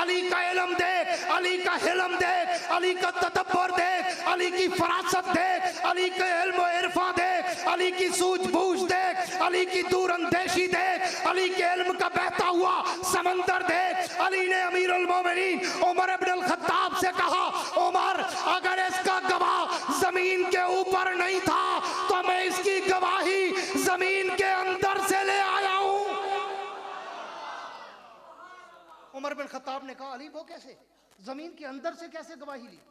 علی کا علم دیکھ، علی کا حلم دیکھ، علی کا تدبر دیکھ، علی کی فراست دیکھ، علی کے علم و عرفان دیکھ، علی کی سوجھ بوجھ دیکھ، علی کی دور اندیشی دیکھ، علی کے علم کا بہتا ہوا سمندر دیکھ۔ علی نے امیر المومنین عمر ابن الخطاب سے کہا، عمر اگر اس کا گواہ زمین کے اوپر نہیں تھا تو میں اس کی گواہی زمین کے اندر سے لے آیا ہوں۔ عمر بن خطاب نے کہا، علی وہ کیسے؟ زمین کے اندر سے کیسے گواہی لی؟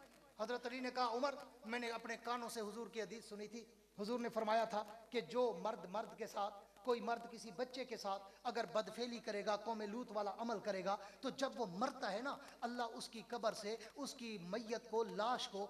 حضرت علی نے کہا، عمر میں نے اپنے کانوں سے حضور کی حدیث سنی تھی، حضور نے فرمایا تھا کہ جو مرد کے ساتھ، کوئی مرد کسی بچے کے ساتھ اگر بدفعلی کرے گا، قوم لوط والا عمل کرے گا، تو جب وہ مرتا ہے نا، اللہ اس کی قبر سے اس کی میت کو، لاش کو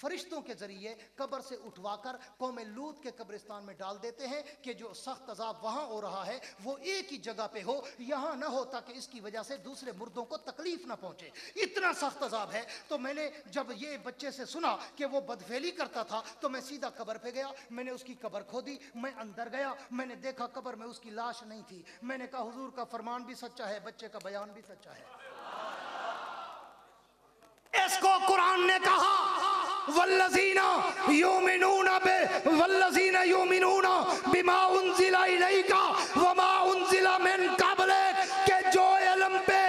فرشتوں کے ذریعے قبر سے اٹھوا کر قوم لوط کے قبرستان میں ڈال دیتے ہیں کہ جو سخت عذاب وہاں ہو رہا ہے وہ ایک ہی جگہ پہ ہو، یہاں نہ ہو، تاکہ اس کی وجہ سے دوسرے مردوں کو تکلیف نہ پہنچے۔ اتنا سخت عذاب ہے۔ تو میں نے جب یہ بچے سے سنا کہ وہ بدفعلی کرتا تھا تو میں سیدھا قبر پہ گیا، میں نے اس کی قبر کھودی، میں اندر گیا، میں نے دیکھا قبر میں اس کی لاش نہیں تھی۔ میں نے کہا حضور کا فرمان بھی سچا ہے، بچے کا بیان بھی سچا ہے۔ اس کو قرآن نے کہا والذین یؤمنون بما انزل الیک وما انزل من قبلک، کہ جو علم پہ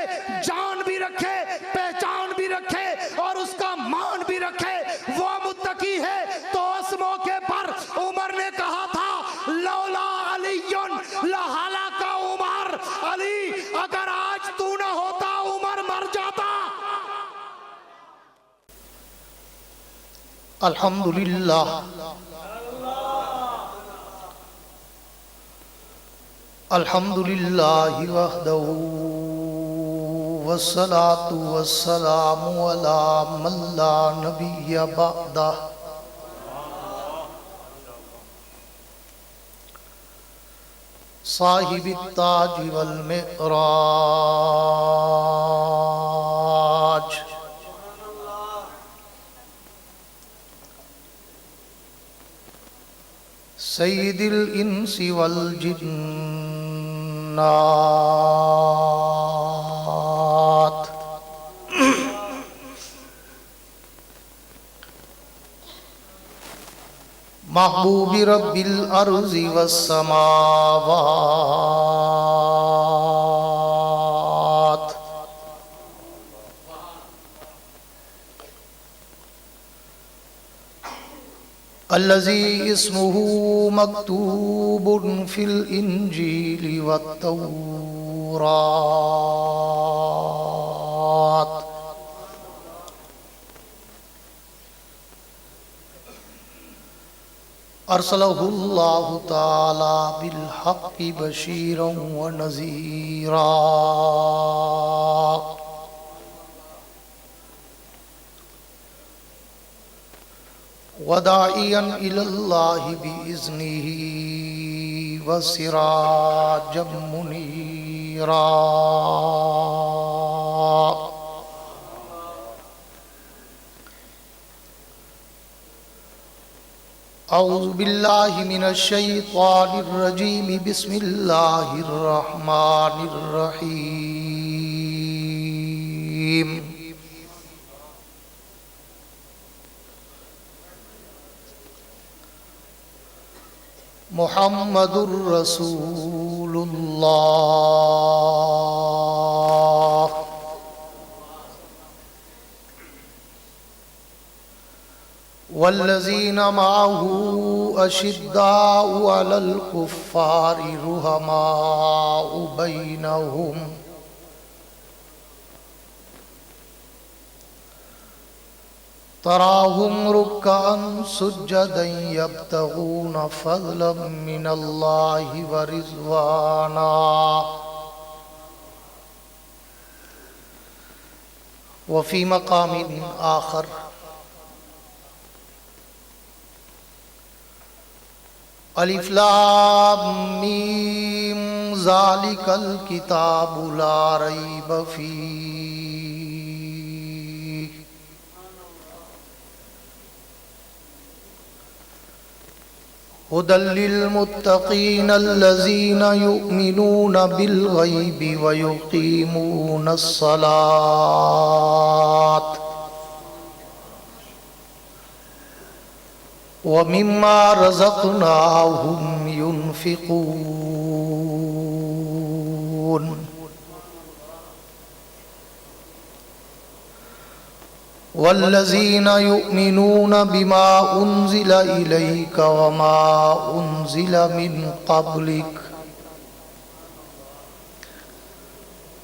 جان بھی رکھے، پہچان بھی رکھے اور اس کا مان بھی رکھے وہ متقی ہے۔ تو اس موقع پر عمر نے کہا تھا لولا علی لہلک عمر، علی اگر آج تو نہ ہوتا عمر مر جاتا۔ الحمدللہ الحمدللہ وحدہ والصلاة والسلام علی من لا نبی بعدہ۔ صاحب التاج والمعراج، سید الانس والجنات، محبوب رب الارض والسماوات، الذي اسمه مكتوب في الإنجيل والتوراة، أرسله الله تعالى بالحق بشيرا ونذيرا، وداعيا إلى الله بإذنه وسراجا منيرا۔ أعوذ بالله من الشيطان الرجيم، بسم الله الرحمن الرحيم۔ محمد رسول اللہ، والذین معه أشداء على الكفار رحماء بینہم، تراہم رکعا سجدا یبتغون فضلا من اللہ ورضوانا، وفی مقام آخر الف لام میم ذالک الکتاب لا ریب فیہ، هدى للمتقين الذين يؤمنون بالغيب ويقيمون الصلاة ومما رزقناهم ينفقون والذين يؤمنون بما أنزل إليك وما أنزل من قبلك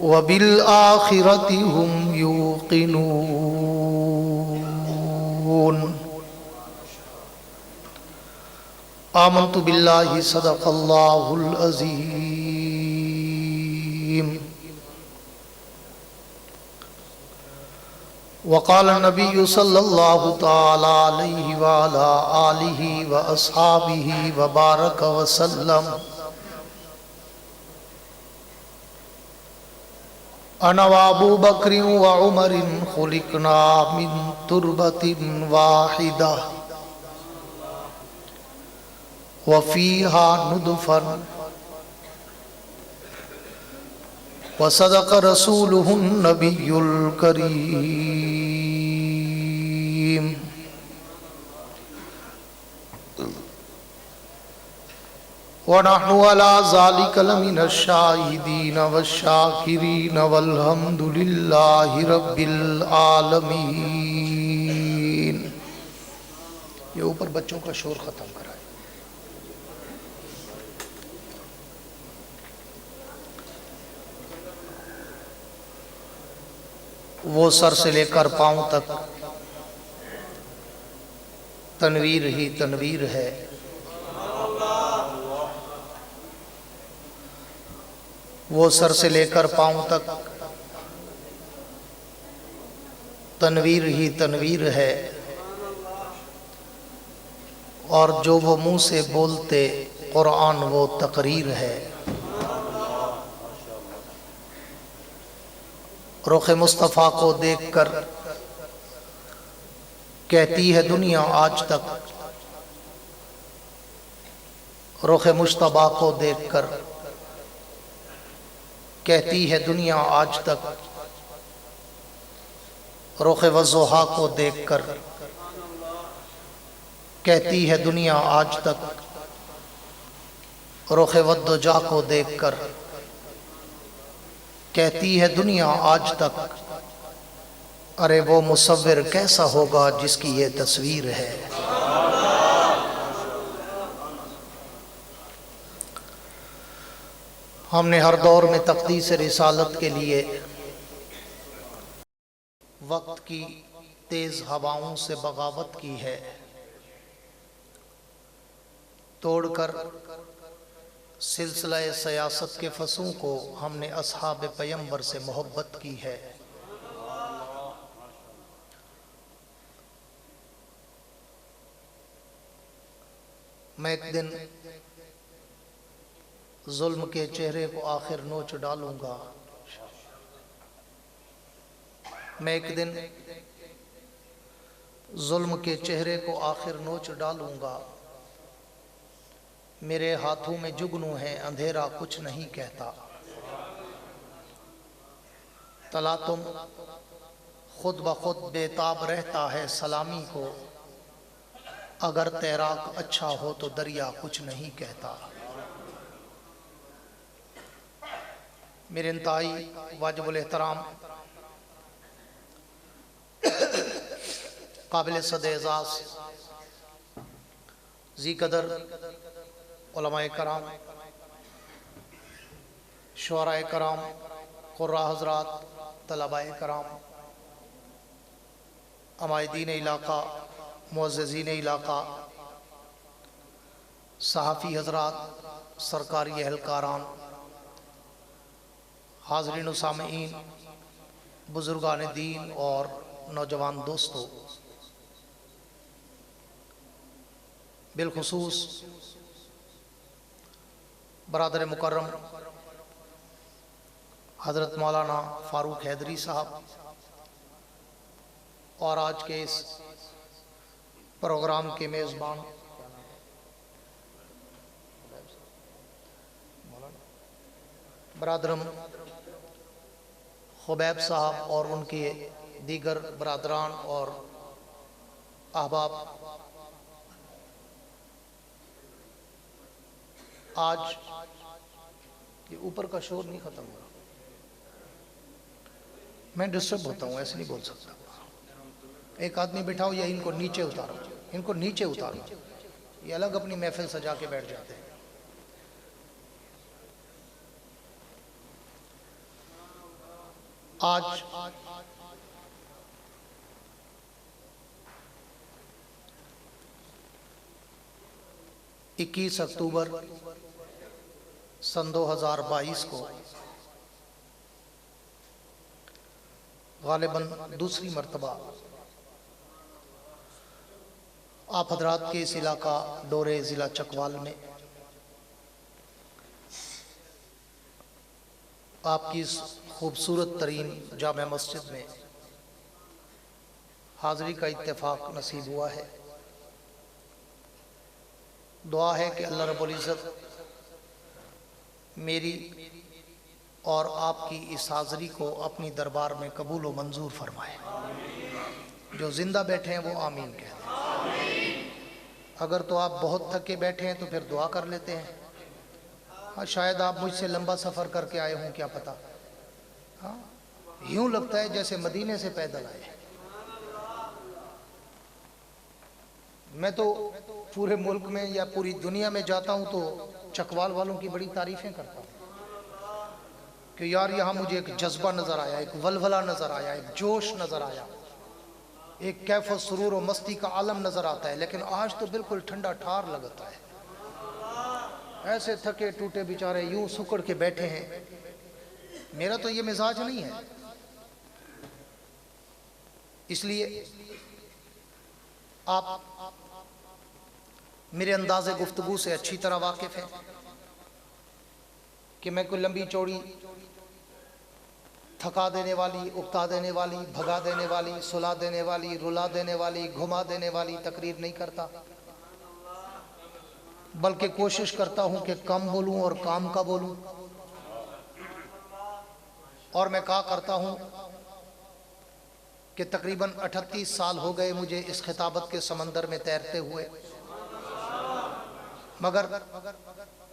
وبالآخرة هم يوقنون آمنت بالله صدق الله العظيم وقال النبي صلى الله تعالى عليه وعلى آله وأصحابه وبارك وسلم أنا وأبو بكر وعمر خلقنا من تربة واحدة وفيها ندفا وصدق رسوله النبي الكريم ونحن على ذلك لمن الشاهدين والشاكرين والحمد لله رب العالمين. یہ اوپر بچوں کا شور ختم کرائے. وہ سر سے لے کر پاؤں تک تنویر ہی تنویر ہے. وہ سر سے لے کر پاؤں تک تنویر ہی تنویر ہے. اور جو وہ منہ سے بولتے قرآن وہ تقریر ہے. رخ مصطفیٰ کو دیکھ کر کہتی ہے دنیا آج تک. رخ مجتبیٰ کو دیکھ کر کہتی ہے دنیا آج تک. رخ وضحیٰ کو دیکھ کر کہتی ہے دنیا آج تک. رخ والدجا کو دیکھ کر کہتی ہے دنیا آج تک. ارے وہ مصور کیسا ہوگا جس کی یہ تصویر ہے. ہم نے ہر دور میں تقدیس رسالت کے لیے وقت کی تیز ہواؤں سے بغاوت کی ہے. توڑ کر سلسلہ سیاست کے فصوں کو ہم نے اصحاب پیمبر سے محبت کی ہے. میں ایک دن ظلم کے چہرے کو آخر نوچ ڈالوں گا. میں ایک دن ظلم کے چہرے کو آخر نوچ ڈالوں گا. میرے ہاتھوں میں جگنو ہے اندھیرا کچھ نہیں کہتا. تلاتم خود بخود بے تاب رہتا ہے سلامی کو. اگر تیراک اچھا ہو تو دریا کچھ نہیں کہتا. میرے انتہائی واجب الاحترام قابل صد اعزاز ذی قدر علماء کرام، شعراء کرام، قراء حضرات، طلباء کرام، عمائدین علاقہ، معززین علاقہ، صحافی حضرات، سرکاری اہلکاران، حاضرین و سامعین، بزرگان دین اور نوجوان دوستو، بالخصوص برادر مکرم حضرت مولانا فاروق حیدری صاحب اور آج کے اس پروگرام کے میزبان برادرم خبیب صاحب اور ان کے دیگر برادران اور احباب، آج یہ اوپر کا شور نہیں ختم ہوا، میں ڈسٹرب ہوتا ہوں، ایسے نہیں بول سکتا۔ ایک آدمی بٹھاؤ یا ان کو نیچے اتارو، ان کو نیچے اتارو، یہ الگ اپنی محفل سجا کے بیٹھ جاتے ہیں۔ آج 21 اکتوبر سن 2022 کو غالباً دوسری مرتبہ آپ حضرات کے اس علاقہ ڈورے ضلع چکوال میں آپ کی اس خوبصورت ترین جامع مسجد میں حاضری کا اتفاق نصیب ہوا ہے۔ دعا ہے کہ اللہ رب العزت میری اور آپ کی اس حاضری کو اپنی دربار میں قبول و منظور فرمائے۔ جو زندہ بیٹھے ہیں وہ آمین کہہ دیں۔ اگر تو آپ بہت تھکے بیٹھے ہیں تو پھر دعا کر لیتے ہیں۔ ہاں، شاید آپ مجھ سے لمبا سفر کر کے آئے ہوں، کیا پتہ۔ ہاں، یوں لگتا ہے جیسے مدینے سے پیدل آئے۔ میں تو پورے ملک میں یا پوری دنیا میں جاتا ہوں تو چکوال والوں کی بڑی تعریفیں کرتا ہوں کہ یار یہاں مجھے ایک جذبہ نظر آیا، ایک ولولہ نظر آیا، ایک جوش نظر آیا، ایک کیف و سرور و مستی کا عالم نظر آتا ہے۔ لیکن آج تو بالکل ٹھنڈا ٹھار لگتا ہے، ایسے تھکے ٹوٹے بیچارے یوں سکڑ کے بیٹھے ہیں۔ میرا تو یہ مزاج نہیں ہے، اس لیے آپ میرے انداز گفتگو سے اچھی طرح واقف ہیں کہ میں کوئی لمبی چوڑی تھکا دینے والی، اکتا دینے والی، بھگا دینے والی، سلا دینے والی، رلا دینے والی، گھما دینے والی تقریر نہیں کرتا، بلکہ کوشش کرتا ہوں کہ کم بولوں اور کام کا بولوں۔ اور میں کہا کرتا ہوں کہ تقریباً 38 سال ہو گئے مجھے اس خطابت کے سمندر میں تیرتے ہوئے، مگر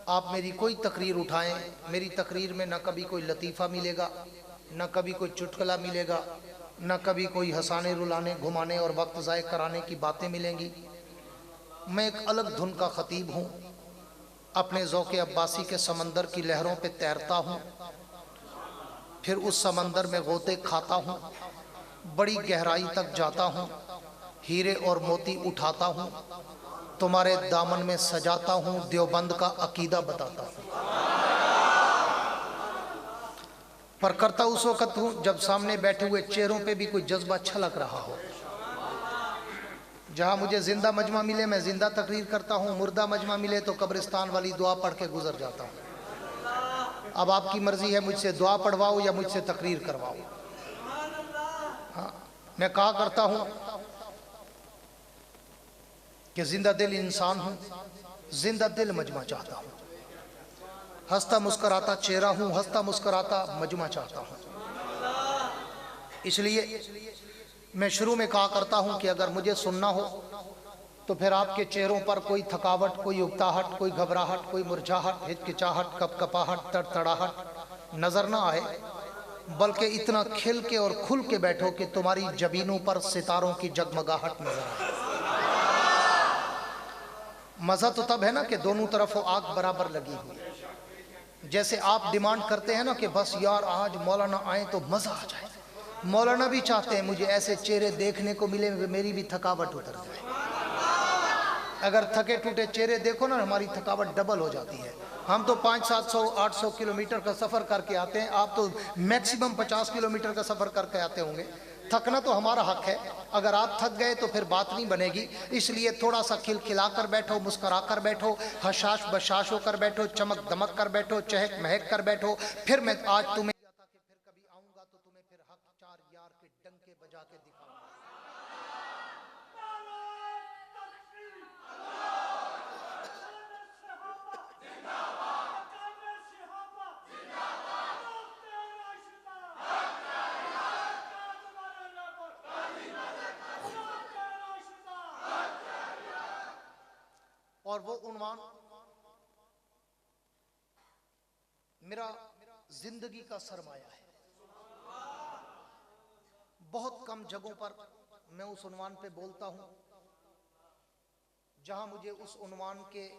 آپ میری کوئی تقریر اٹھائیں، میری تقریر میں نہ کبھی کوئی لطیفہ ملے گا، نہ کبھی کوئی چٹکلا ملے گا، نہ کبھی کوئی ہنسانے رلانے گھمانے اور وقت ضائع کرانے کی باتیں ملیں گی۔ میں ایک الگ دھن کا خطیب ہوں، اپنے ذوق عباسی کے سمندر کی لہروں پہ تیرتا ہوں، پھر اس سمندر میں غوطے کھاتا ہوں، بڑی گہرائی تک جاتا ہوں، ہیرے اور موتی اٹھاتا ہوں، تمہارے دامن میں سجاتا ہوں، دیوبند کا عقیدہ بتاتا ہوں۔ پر کرتا اس وقت ہوں جب سامنے بیٹھے ہوئے چہروں پہ بھی کوئی جذبہ چھلک رہا ہو۔ جہاں مجھے زندہ مجمع ملے میں زندہ تقریر کرتا ہوں، مردہ مجمع ملے تو قبرستان والی دعا پڑھ کے گزر جاتا ہوں۔ اب آپ کی مرضی ہے مجھ سے دعا پڑھواؤ یا مجھ سے تقریر کرواؤ۔ ہاں، میں کہا کرتا ہوں کہ زندہ دل انسان ہوں، زندہ دل مجمع چاہتا ہوں، ہنستا مسکراتا چہرہ ہوں، ہنستا مسکراتا مجمع چاہتا ہوں۔ اس لیے میں شروع میں کہا کرتا ہوں کہ اگر مجھے سننا ہو تو پھر آپ کے چہروں پر کوئی تھکاوٹ، کوئی اکتاہٹ، کوئی گھبراہٹ، کوئی مرجھاہٹ، ہچکچاہٹ، کپکپاہٹ، تڑتڑاہٹ نظر نہ آئے، بلکہ اتنا کھل کے اور کھل کے بیٹھو کہ تمہاری جبینوں پر ستاروں کی جگمگاہٹ نظر آئے۔ مزہ تو تب ہے نا کہ دونوں طرف آگ برابر لگی ہوئی، جیسے آپ ڈیمانڈ کرتے ہیں نا کہ بس یار آج مولانا آئیں تو مزہ آ جائے۔ مولانا بھی چاہتے ہیں مجھے ایسے چہرے دیکھنے کو ملے میری بھی تھکاوٹ اتر جائے۔ اگر تھکے ٹوٹے چہرے دیکھو نا ہماری تھکاوٹ ڈبل ہو جاتی ہے۔ ہم تو 500-700 800 کلومیٹر کا سفر کر کے آتے ہیں، آپ تو میکسیمم 50 کلومیٹر کا سفر کر کے آتے ہوں گے۔ تھکنا تو ہمارا حق ہے، اگر آپ تھک گئے تو پھر بات نہیں بنے گی۔ اس لیے تھوڑا سا کھلکھلا کر بیٹھو، مسکرا کر بیٹھو، حشاش بشاش ہو کر بیٹھو، چمک دمک کر بیٹھو، چہک مہک کر بیٹھو۔ پھر میں آج تمہیں پھر کبھی آؤں گا تو تمہیں پھر حق چار یار کے ڈنکے بجا کے دکھاؤں گا۔ اور وہ عنوان میرا زندگی کا سرمایہ ہے. بہت کم جگہوں پر میں اس عنوان پہ بولتا ہوں جہاں مجھے اس عنوان کے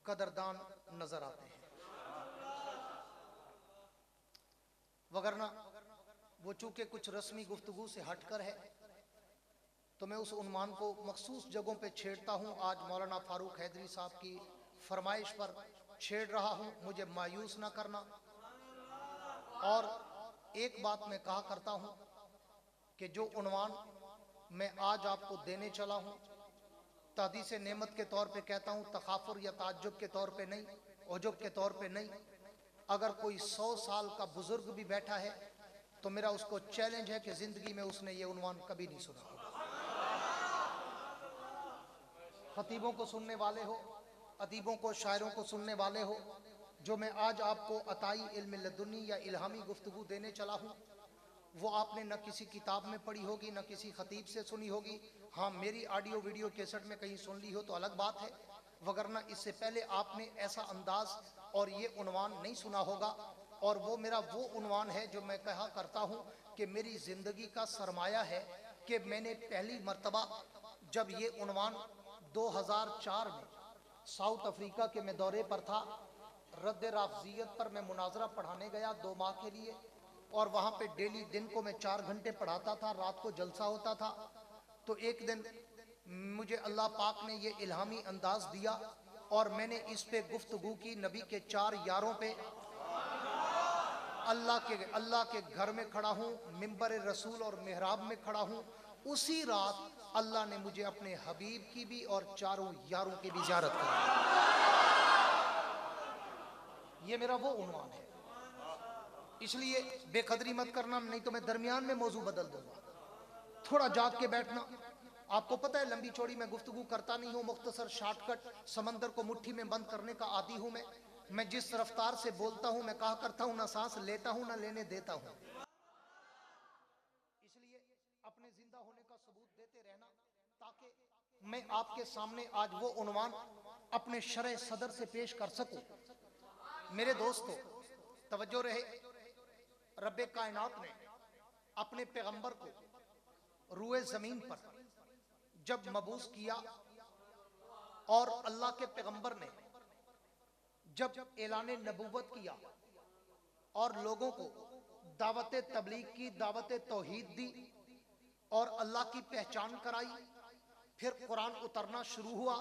قدردان نظر آتے ہیں، وگرنہ وہ چونکہ کچھ رسمی گفتگو سے ہٹ کر ہے تو میں اس عنوان کو مخصوص جگہوں پہ چھیڑتا ہوں. آج مولانا فاروق حیدری صاحب کی فرمائش پر چھیڑ رہا ہوں، مجھے مایوس نہ کرنا. اور ایک بات میں کہا کرتا ہوں کہ جو عنوان میں آج آپ کو دینے چلا ہوں تحدیث نعمت کے طور پہ کہتا ہوں، تخافر یا تعجب کے طور پہ نہیں، عجب کے طور پہ نہیں. اگر کوئی 100 سال کا بزرگ بھی بیٹھا ہے تو میرا اس کو چیلنج ہے کہ زندگی میں اس نے یہ عنوان کبھی نہیں سنا. خطیبوں کو سننے والے ہو، ادیبوں کو، شاعروں کو سننے والے ہو، جو میں آج آپ کو عطائی علم لدنی یا الہامی گفتگو دینے چلا ہوں وہ آپ نے نہ کسی کتاب میں پڑھی ہوگی نہ کسی خطیب سے سنی ہوگی. ہاں میری آڈیو ویڈیو کیسٹ میں کہیں سن لی ہو تو الگ بات ہے، وگرنہ اس سے پہلے آپ نے ایسا انداز اور یہ عنوان نہیں سنا ہوگا. اور وہ میرا وہ عنوان ہے جو میں کہا کرتا ہوں کہ میری زندگی کا سرمایہ ہے کہ میں نے پہلی مرتبہ جب یہ عنوان 2004 میں ساؤتھ افریقہ کے میں دورے پر تھا، رد رافضیت پر میں مناظرہ پڑھانے گیا 2 ماہ کے لیے، اور وہاں پہ ڈیلی دن کو میں 4 گھنٹے پڑھاتا تھا، رات کو جلسہ ہوتا تھا. تو ایک دن مجھے اللہ پاک نے یہ الہامی انداز دیا اور میں نے اس پہ گفتگو کی. نبی کے 4 یاروں پہ اللہ کے گھر میں کھڑا ہوں، منبر رسول اور محراب میں کھڑا ہوں. اسی رات اللہ نے مجھے اپنے حبیب کی بھی اور 4 یاروں کی بھی زیارت کرائی. یہ میرا وہ عنوان ہے. اس لیے بے قدری مت کرنا، نہیں تو میں درمیان میں موضوع بدل دوں گا. تھوڑا جاگ کے بیٹھنا. آپ کو پتہ ہے لمبی چوڑی میں گفتگو کرتا نہیں ہوں، مختصر شارٹ کٹ، سمندر کو مٹھی میں بند کرنے کا عادی ہوں میں جس رفتار سے بولتا ہوں میں کہا کرتا ہوں نہ سانس لیتا ہوں نہ لینے دیتا ہوں. اس لیے اپنے زندہ ہونے کا ثبوت دیتے رہنا تاکہ میں آپ کے سامنے آج وہ عنوان اپنے شرح صدر سے پیش کر سکوں. میرے دوستو توجہ رہے، رب کائنات نے اپنے پیغمبر کو روئے زمین پر جب مبعوث کیا اور اللہ کے پیغمبر نے جب اعلان نبوت کیا اور لوگوں کو دعوت تبلیغ کی، دعوت توحید دی اور اللہ کی پہچان کرائی، پھر قرآن اترنا شروع ہوا.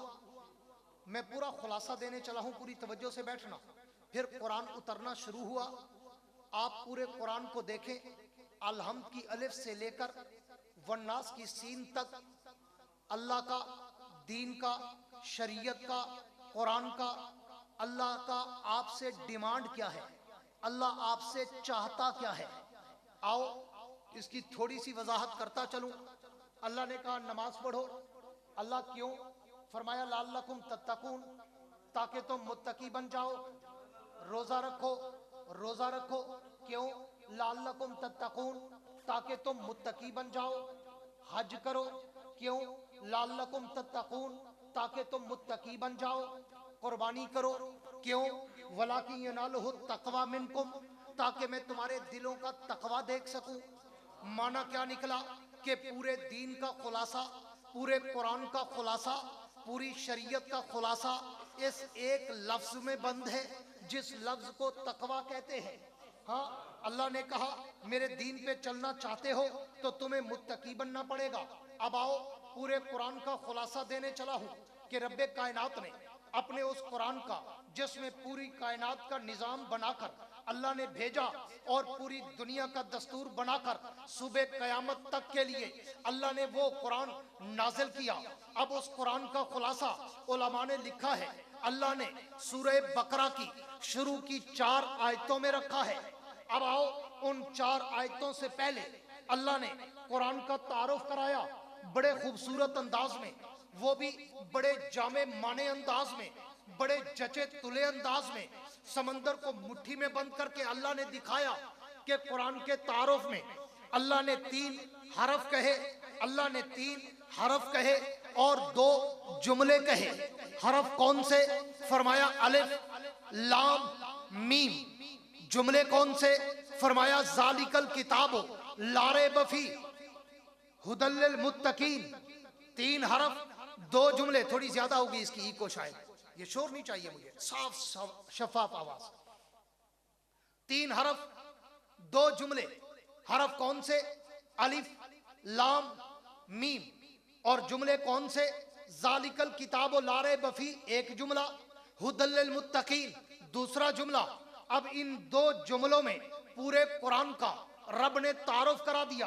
میں پورا خلاصہ دینے چلا ہوں، پوری توجہ سے بیٹھنا. پھر قرآن اترنا شروع ہوا. آپ پورے قرآن کو دیکھیں، الحمد کی الف سے لے کر والناس کی سین تک اللہ کا، دین کا، شریعت کا، قرآن کا، اللہ کا آپ سے ڈیمانڈ کیا ہے، اللہ آپ سے چاہتا کیا ہے. آؤ اس کی تھوڑی سی وضاحت کرتا چلوں. اللہ نے کہا نماز پڑھو. اللہ کیوں؟ فرمایا لعلکم تتقون، تاکہ تم متقی بن جاؤ. روزہ رکھو، روزہ رکھو. کیوں؟ لعلکم تتقون، تاکہ تم متقی بن جاؤ. حج کرو. کیوں؟ لعلکم تتقون، تاکہ تم متقی بن جاؤ. قربانی کرو. کیوں؟ وَلَٰكِن يَنَالُهُ التَّقْوَىٰ مِنْكُمْ، تاکہ میں تمہارے دلوں کا تقویٰ دیکھ سکوں. معنی کیا نکلا کہ پورے دین کا خلاصہ، پورے قرآن کا خلاصہ، پوری شریعت کا خلاصہ اس ایک لفظ میں بند ہے جس لفظ کو تقویٰ کہتے ہیں. ہاں اللہ نے کہا میرے دین پہ چلنا چاہتے ہو تو تمہیں متقی بننا پڑے گا. اب آؤ پورے قرآن کا خلاصہ دینے چلا ہوں کہ رب کائنات نے اپنے اس قرآن کا، جس میں پوری کائنات کا نظام بنا کر اللہ نے بھیجا اور پوری دنیا کا دستور بنا کر صبح قیامت تک کے لیے اللہ نے وہ قرآن نازل کیا. اب اس قرآن کا خلاصہ علماء نے لکھا ہے، اللہ نے سورہ بقرہ کی شروع کی 4 آیتوں میں رکھا ہے. اب آؤ ان 4 آیتوں سے پہلے اللہ نے قرآن کا تعارف کرایا بڑے خوبصورت انداز میں، وہ بھی بڑے جامع معنی انداز میں، بڑے جچے تلے انداز میں. سمندر کو مٹھی میں بند کر کے اللہ نے دکھایا کہ قرآن کے تعارف میں اللہ نے 3 حرف کہے، اللہ نے 3 حرف کہے اور دو جملے کہے. حرف کون سے؟ فرمایا الف لام میم. جملے کون سے؟ فرمایا ذالک الکتاب لا ریب فیہ ھدی للمتقین. 3 حرف 2 جملے. تھوڑی زیادہ ہوگی اس کی ایکو شاید, یہ شور نہیں چاہیے مجھے, صاف شفاف آواز. 3 حرف 2 جملے. حرف کون سے؟ الف لام میم. اور جملے کون سے؟ ذالک الکتاب لا ریب فیہ ایک جملہ, ھدی للمتقین دوسرا جملہ. اب ان 2 جملوں میں پورے قرآن کا رب نے تعارف کرا دیا.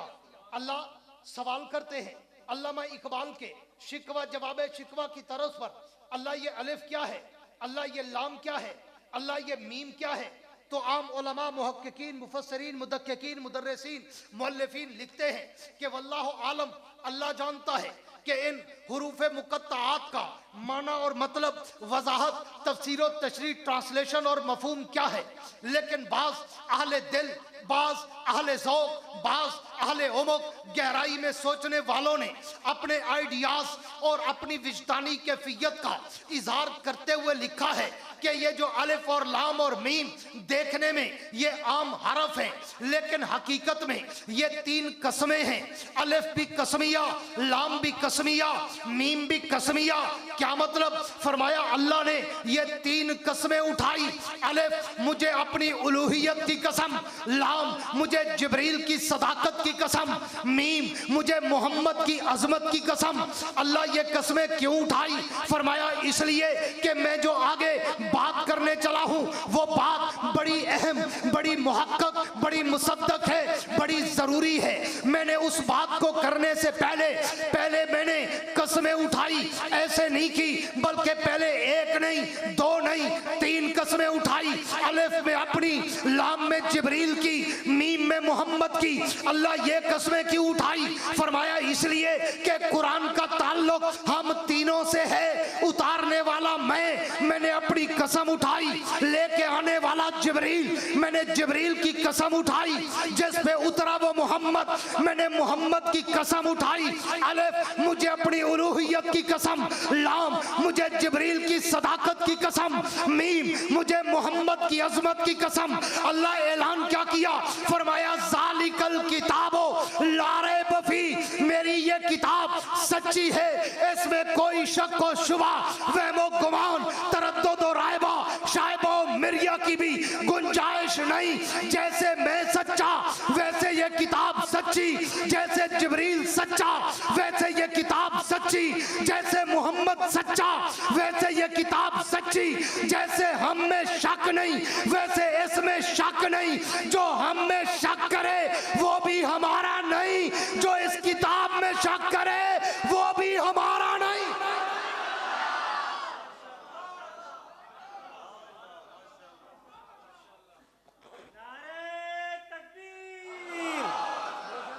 اللہ سوال کرتے ہیں علامہ اقبال کے شکوہ جواب شکوہ کی طرز پر, اللہ یہ الف کیا ہے, اللہ یہ لام کیا ہے, اللہ یہ میم کیا ہے؟ تو عام علماء محققین مفسرین مدققین مدرسین مؤلفین لکھتے ہیں کہ واللہ عالم, اللہ جانتا ہے کہ ان حروف مقطعات کا معنی اور مطلب, وضاحت, تفسیر و تشریح, ٹرانسلیشن اور مفہوم کیا ہے. لیکن بعض اہل دل, بعض اہل ذوق, بعض اہل عمق, گہرائی میں سوچنے والوں نے اپنے آئیڈیاز اور اپنی وجدانی کیفیت کا اظہار کرتے ہوئے لکھا ہے کہ یہ جو الف اور لام اور میم دیکھنے میں یہ عام حرف ہیں, لیکن حقیقت میں یہ 3 قسمیں ہیں. الف بھی قسمیہ, لام بھی قسمیہ, میم بھی قسمیہ. کیا مطلب؟ فرمایا اللہ نے یہ 3 قسمیں اٹھائی. الف مجھے اپنی الوہیت کی قسم, لام مجھے جبریل کی صداقت کی قسم, میم مجھے محمد کی عظمت کی قسم. اللہ یہ قسمیں کیوں اٹھائی؟ فرمایا اس لیے کہ میں جو آگے بات کرنے چلا ہوں وہ بات بڑی اہم, بڑی محقق, بڑی مصدق ہے, بڑی ضروری ہے. میں نے اس بات کو کرنے سے پہلے میں نے قسمیں اٹھائی. ایسے نہیں کی, بلکہ پہلے 1 نہیں 2 نہیں 3 قسمیں اٹھائی. الف میں اپنی, لام میں جبریل کی, میم میں محمد کی. اللہ یہ قسمیں کیوں اٹھائی؟ فرمایا اس لیے کہ قرآن کا تعلق ہم تینوں سے ہے. اتارنے والا میں نے اپنی قسم اٹھائی. لے کے آنے والا جبریل, میں نے جبریل کی قسم اٹھائی. جس پہ اترا وہ محمد, میں نے محمد کی قسم اٹھائی. الف مجھے اپنی الوہیت کی قسم, لام مجھے جبریل کی صداقت کی قسم, میم مجھے محمد کی عظمت کی قسم. اللہ اعلان کیا کیا؟ فرمایا ذالک الکتاب لا ریب فیہ, میری یہ کتاب سچی ہے, اس میں کوئی شک و شبہ, وہم و گمان, تردد و رائبہ, شائبہ و مریا کی بھی گنجائش نہیں. جیسے میں سچا ویسے یہ کتاب سچی, جیسے جبریل سچا ویسے یہ کتاب سچی, جیسے محمد سچا ویسے یہ کتاب سچی. جیسے ہم میں شک نہیں ویسے اس میں شک نہیں. جو ہم میں شک کرے وہ بھی ہمارا نہیں, جو اس کتاب میں شک کرے وہ بھی ہمارا نہیں.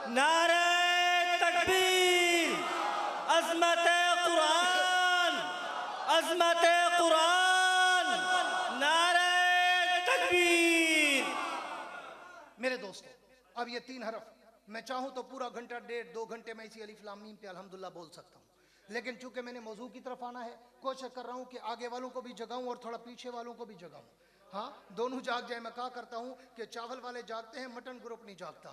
نعرہ تکبیر, عظمت قرآن, عظمت قرآن, نعرہ تکبیر. میرے دوستو, اب یہ 3 حرف میں چاہوں تو پورا گھنٹہ 1.5 2 گھنٹے میں اسی الف لام میم پہ الحمدللہ بول سکتا ہوں, لیکن چونکہ میں نے موضوع کی طرف آنا ہے, کوشش کر رہا ہوں کہ آگے والوں کو بھی جگاؤں اور تھوڑا پیچھے والوں کو بھی جگاؤں. ہاں, دونوں جاگ جائیں. میں کہا کرتا ہوں کہ چاول والے جاگتے ہیں, مٹن گروپ نہیں جاگتا.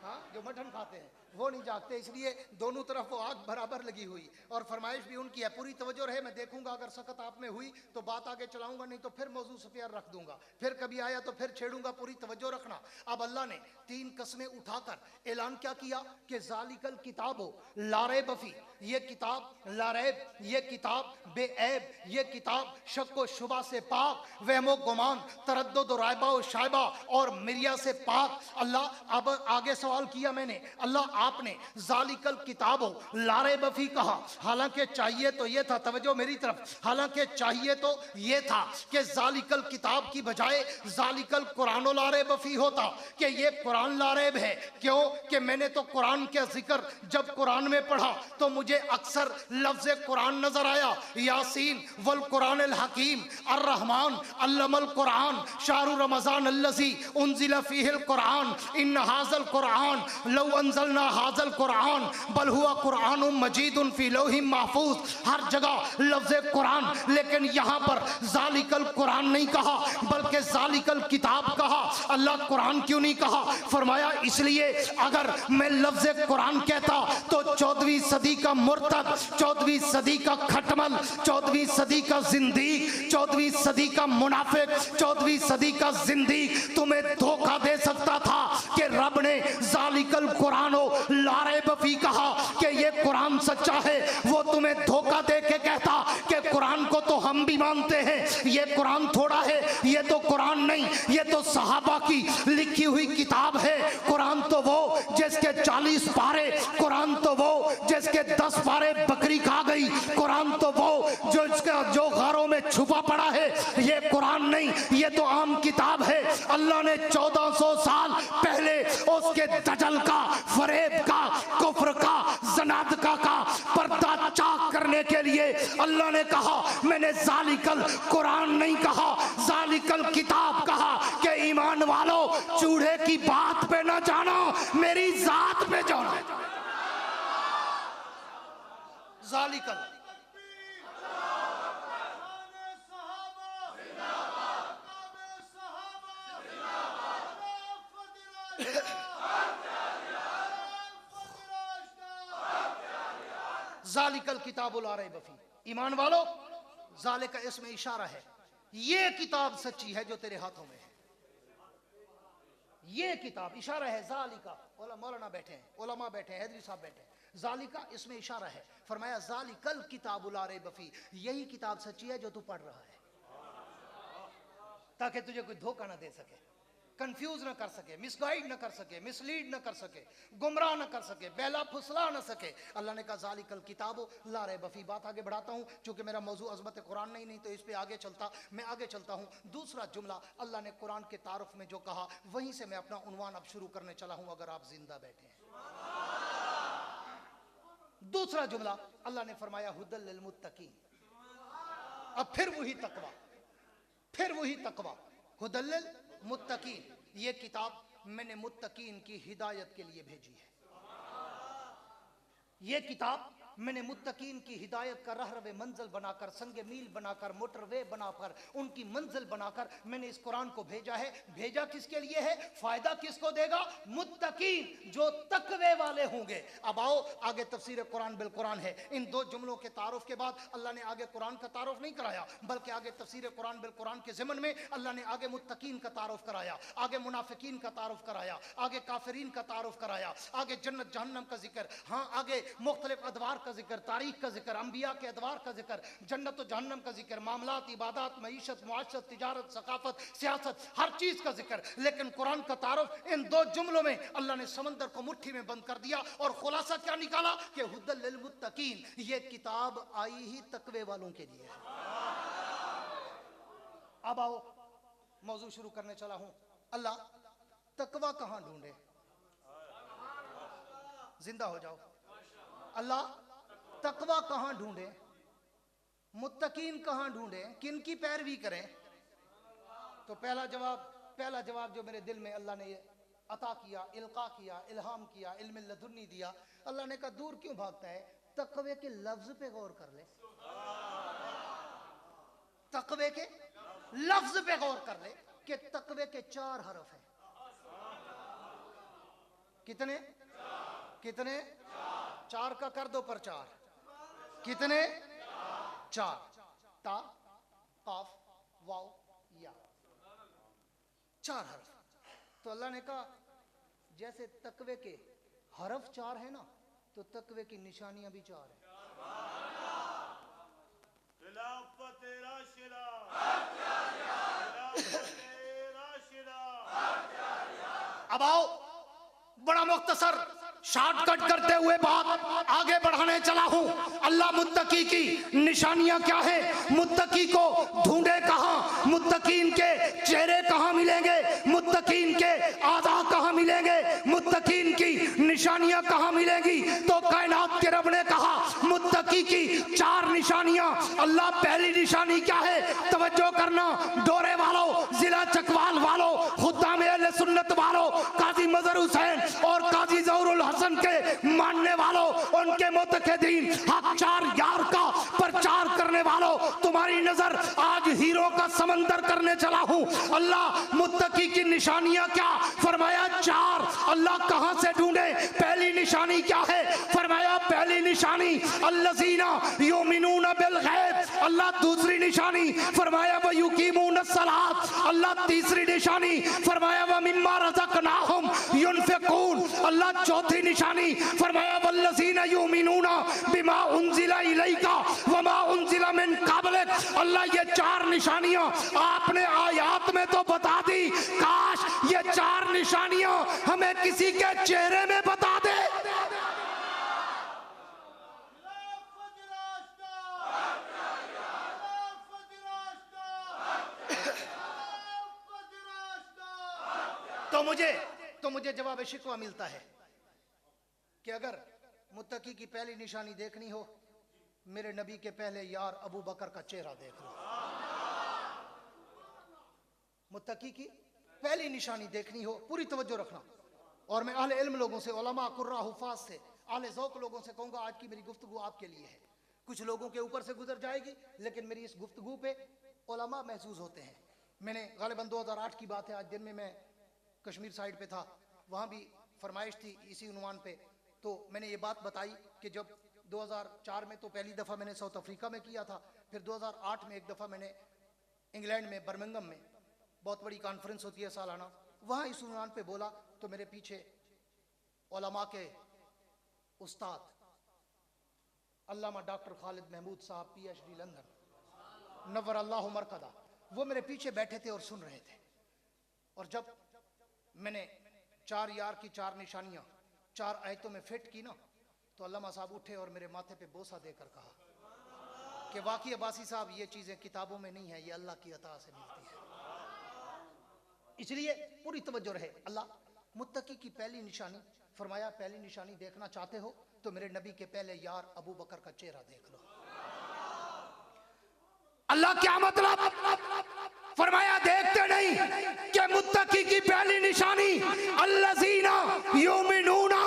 ہاں, جو مٹن کھاتے ہیں وہ نہیں جاگتے, اس لیے دونوں طرف وہ آگ برابر لگی ہوئی. اور فرمائش بھی ان کی ہے, پوری توجہ رہے. میں دیکھوں گا اگر سکت آپ میں ہوئی تو بات آگے چلاؤں گا, نہیں تو پھر موضوع سفیر رکھ دوں گا. پھر کبھی آیا تو پھر چھیڑوں گا. پوری توجہ رکھنا. اب اللہ نے 3 قسمیں اٹھا کر اعلان کیا کیا کہ ذالک الکتاب لا ریب فیہ, یہ کتاب لا ریب, یہ کتاب بے عیب, یہ کتاب شک و شبہ سے پاک, وہم و گمان, تردد و رائبہ و شائبہ اور مریا سے پاک. اللہ اب آگے سوال کیا میں نے, اللہ آپ نے ذالک الکتاب لا ریب فیہ کہا, حالانکہ چاہیے تو یہ تھا, توجہ میری طرف, حالانکہ چاہیے تو یہ تھا کہ ذالک الکتاب کی بجائے ذالک القرآن لا ریب فیہ ہوتا, کہ یہ قرآن لا ریب ہے. کیوں کہ میں نے تو قرآن کے ذکر جب قرآن میں پڑھا تو مجھے اکثر لفظ قرآن نظر آیا. یاسین والقرآن الحکیم, الرحمن علم القرآن, شہر رمضان الذی انزل فیہ القرآن, ان ھذا القرآن لو انزلنا हाज़ल कुरान बल हुआ कुरानुम मजीदुन फी लौहिम महफूज। हर जगह लफ्ज़ कुरान, लेकिन यहाँ पर ज़ालिकल कुरान नहीं कहा बल्कि ज़ालिकल किताब कहा। अल्लाह कुरान क्यों नहीं कहा? फरमाया इसलिए अगर मैं लफ्ज़ कुरान कहता तो 14वीं सदी का मुर्तद, 14वीं सदी का खटमल, 14वीं सदी का जिंदीक, 14वीं सदी का मुनाफिक, 14वीं सदी का जिंदीक तुम्हें धोखा दे सकता था कि रब ने ज़ालिकल कुरानो ला रैब फी कहा कि ये कुरान सच्चा है। वो तुम्हें धोखा दे के कहता कि कुरान को तो हम भी मानते हैं, ये कुरान थोड़ा है, ये तो कुरान नहीं, ये तो सहाबा की लिखी हुई किताब है। कुरान तो वो जिसके 40 पारे, कुरान तो वो जिसके 10 पारे बकरी खा गई, कुरान तो वो जो घरों में छुपा पड़ा है, ये कुरान नहीं, ये तो आम किताब है। अल्लाह ने 1400 साल पहले उसके दजल का, फरेब का, कुफ्र का, जनादका का पर्दा चाक करने के लिए अल्लाह ने कहा, मैंने ज़ालिकल कुरान नहीं कहा, ज़ालिकल किताब कहा कि ईमान वालों चूड़े की बात पे ना जाना, मेरी जात पे जाना। ज़ालिकल ज़ालिकल किताबुल ला रैब फी। ईमान वालों, ज़ालिका इसमें इशारा है, ये किताब सच्ची है जो तेरे हाथों में है। ये किताब इशारा है ज़ालिका। मौलाना बैठे हैं, उलमा बैठे हैं, हैदरी साहब बैठे हैं। ज़ालिका इसमें इशारा है। फरमाया ज़ालिकल किताबुल ला रैब फी, यही किताब सच्ची है जो तू पढ़ रहा है, ताकि तुझे कोई धोखा ना दे सके, कंफ्यूज ना कर सके, मिसगाइड ना कर सके, मिसलीड ना कर सके, गुमराह ना कर सके, बेला फुसला ना सके। अल्लाह ने कहा ज़ालिकल किताबो ला रैब फी। बात आगे बढ़ाता हूँ, चूंकि मेरा मौजू अज़मत कुरान नहीं तो इस पे आगे चलता, मैं आगे चलता हूँ। दूसरा जुमला अल्लाह ने कुरान के तारुफ में जो कहा, वहीं से मैं अपना उन्वान अब शुरू करने चला हूँ, अगर आप जिंदा बैठे हैं। दूसरा जुमला अल्लाह ने फरमाया हुदल लिल मुत्तकीन। अब फिर वही तकवा, फिर वही तकवा, हुदल लिल मुत्तकीन। ये किताब मैंने मुत्तकीन की हिदायत के लिए भेजी है। ये किताब मैंने मुत्तकीन की हिदायत का रहरवे मंजिल बनाकर, संगे मील बनाकर, मोटरवे बनाकर, उनकी मंजिल बनाकर मैंने इस कुरान को भेजा है। भेजा किसके लिए है? फायदा किसको देगा? मुत्तकीन, जो तकवे वाले होंगे। अब आओ आगे तफसीर कुरान बिल कुरान है। इन दो जुमलों के तारुफ के बाद अल्लाह ने आगे कुरान का तारुफ नहीं कराया, बल्कि आगे तफसीर कुरान बिल कुरान के ज़िमन में अल्लाह ने आगे मुत्तकीन का तारुफ कराया, आगे मुनाफिकीन का तारुफ कराया, आगे काफिरीन का तारुफ कराया, आगे जन्नत जहन्नम का जिक्र, हाँ आगे मुख्तलिफ अदवार का जिक्र, तारीख का जिक्र, अंबिया के अदवार का जिक्र, जन्नत और जहन्नम का जिक्र, मामलात, इबादत, मईशत, मुआशरत, तिजारत, सकाफत, सियासत, हर चीज का जिक्र। लेकिन कुरान का तारुफ इन दो जुमलों में अल्लाह ने समंदर को मुट्ठी में बंद कर दिया और खुलासा क्या निकाला कि हुदल लिल मुत्तकीन, ये किताब आई ही तकवे वालों के लिए। अब आओ मौजू शुरू करने चला हूं। अल्लाह तकवा कहां ढूंढे? जिंदा हो जाओ। अल्लाह तकवा कहां ढूंढे? मुत्तकीन कहां ढूंढे? किन की पैरवी करें? तो पहला जवाब जो मेरे दिल में अल्लाह ने अता किया, इल्का किया, इल्हाम किया, इल्म लदुन्नी दिया। अल्लाह ने कहा दूर क्यों भागता है? तकवे के लफ्ज पे गौर कर ले, तकवे के लफ्ज पे गौर कर ले कि तकवे के 4 हरफ हैं। कितने? कितने? 4 का कर दो पर 4। कितने? 4। ता, काफ, वाव, या, 4 हरफ। तो अल्लाह ने कहा जैसे तकवे के हरफ 4 है ना, तो तकवे की निशानियां भी 4 है। अब आओ बड़ा मुख्तसर शॉर्टकट करते हुए बात आगे बढ़ाने चला हूं। अल्लाह मुत्तकी की निशानियां क्या है? मुत्तकी को ढूंढे कहां? मुत्तकीन के चेहरे कहां मिलेंगे? मुत्तकीन के आधा कहां मिलेंगे? मुत्तकीन की निशानियां कहां मिलेंगी? तो कायनात के रब ने कहा मुत्तकी की 4 निशानियां। अल्लाह पहली निशानी क्या है? तवज्जो करना डोरे वालों, जिला चकवाल वालों, खुद्दाम अहले सुन्नत वालों, काजी मजहर हुसैन और काजी ज़हुरुल हसन के والوں, उनके मुतक़िदीन, हक चार यार का प्रचार करने वालों, तुम्हारी नजर आज हीरो का समंदर करने चला हूं. अल्लाह मुत्तकी की निशानियां क्या? फरमाया चार. अल्लाह कहां से ढूंढे? पहली निशानी क्या है? फरमाया पहली निशानी अल्लज़ीना युमिनूना बिल गैब. अल्लाह दूसरी निशानी फरमाया व युकीमून सलात. अल्लाह तीसरी निशानी फरमाया व मिम्मा रज़क़नाहुम युनफिकून. अल्लाह चौथी निशानी फरमाया वल्लज़ीना युमिनूना बिमा उन्ज़िला इलैका व मा उन्ज़िला मिन क़ब्लिक. अल्लाह ये चार निशानियां आपने आयात में तो बता दी, काश ये चार निशानियां हमें किसी के चेहरे में बता दे. तो मुझे जवाब शिकवा मिलता है कि अगर मुत्तकी की पहली निशानी देखनी हो, मेरे नबी के पहले यार अबू बकर का चेहरा देख लो. मुत्तकी की पहली निशानी देखनी हो, पूरी तवज्जो रखना. और मैं अहले इल्म लोगों से, उलमा, कुर्रा, हुफाज से, अहले ज़ौक़ लोगों से कहूँगा, आज की मेरी गुफ्तगू आपके लिए है. कुछ लोगों के ऊपर से गुजर जाएगी, लेकिन मेरी इस गुफ्तगू पे उलमा महसूस होते हैं. मैंने गालिबन 2008 की बात है, आज दिन में मैं कश्मीर साइड पे था, वहाँ भी फरमाइश थी इसी उन्वान पे. तो मैंने ये बात बताई कि जब 2004 में तो पहली दफ़ा मैंने साउथ अफ्रीका में किया था, फिर 2008 में एक दफ़ा मैंने इंग्लैंड में बर्मिंघम में बहुत बड़ी कॉन्फ्रेंस होती है सालाना, वहाँ इस उन्वान पे बोला. तो मेरे पीछे उलमा के उस्ताद अल्लामा डॉक्टर खालिद महमूद साहब, PhD लंदन, नव्वर अल्लाह मरकदा, वो मेरे पीछे बैठे थे और सुन रहे थे. और जब मैंने चार यार की चार निशानियां चार आयतों में फिट की ना, तो अल्लामा साहब उठे और मेरे माथे पे बोसा देकर कहा कि वाकई अब्बासी साहब, ये चीजें किताबों में नहीं है, ये अल्लाह की अता से मिलती है. इसलिए पूरी तवज्जो रहे. अल्लाह मुत्तकी की पहली निशानी फरमाया, पहली निशानी देखना चाहते हो तो मेरे नबी के पहले यार अबू बकर का चेहरा देख लो. अल्लाह क्या मतलब? फरमाया देखते नहीं कि मुत्तकी की पहली निशानी अल्लज़ीना युमिनूना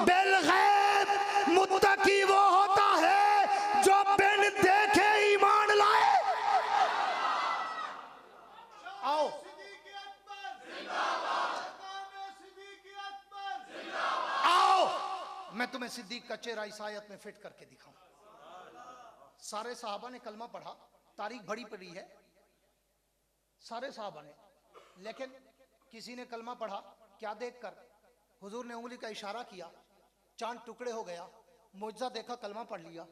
बिल गैब. मुत्तकी वो होता है जो बिन देखे ईमान लाए. आओ आओ मैं तुम्हें सिद्दीक का चेहरा इस आयत में फिट करके दिखाऊं. सारे सहाबा ने कलमा पढ़ा, तारीख बड़ी पड़ी है, सारे साहबा ने, लेकिन किसी ने कलमा पढ़ा, क्या देखकर? हुजूर ने उंगली का इशारा किया, चांद टुकड़े हो गया, मौजज़ा देखा, कलमा पढ़ लिया.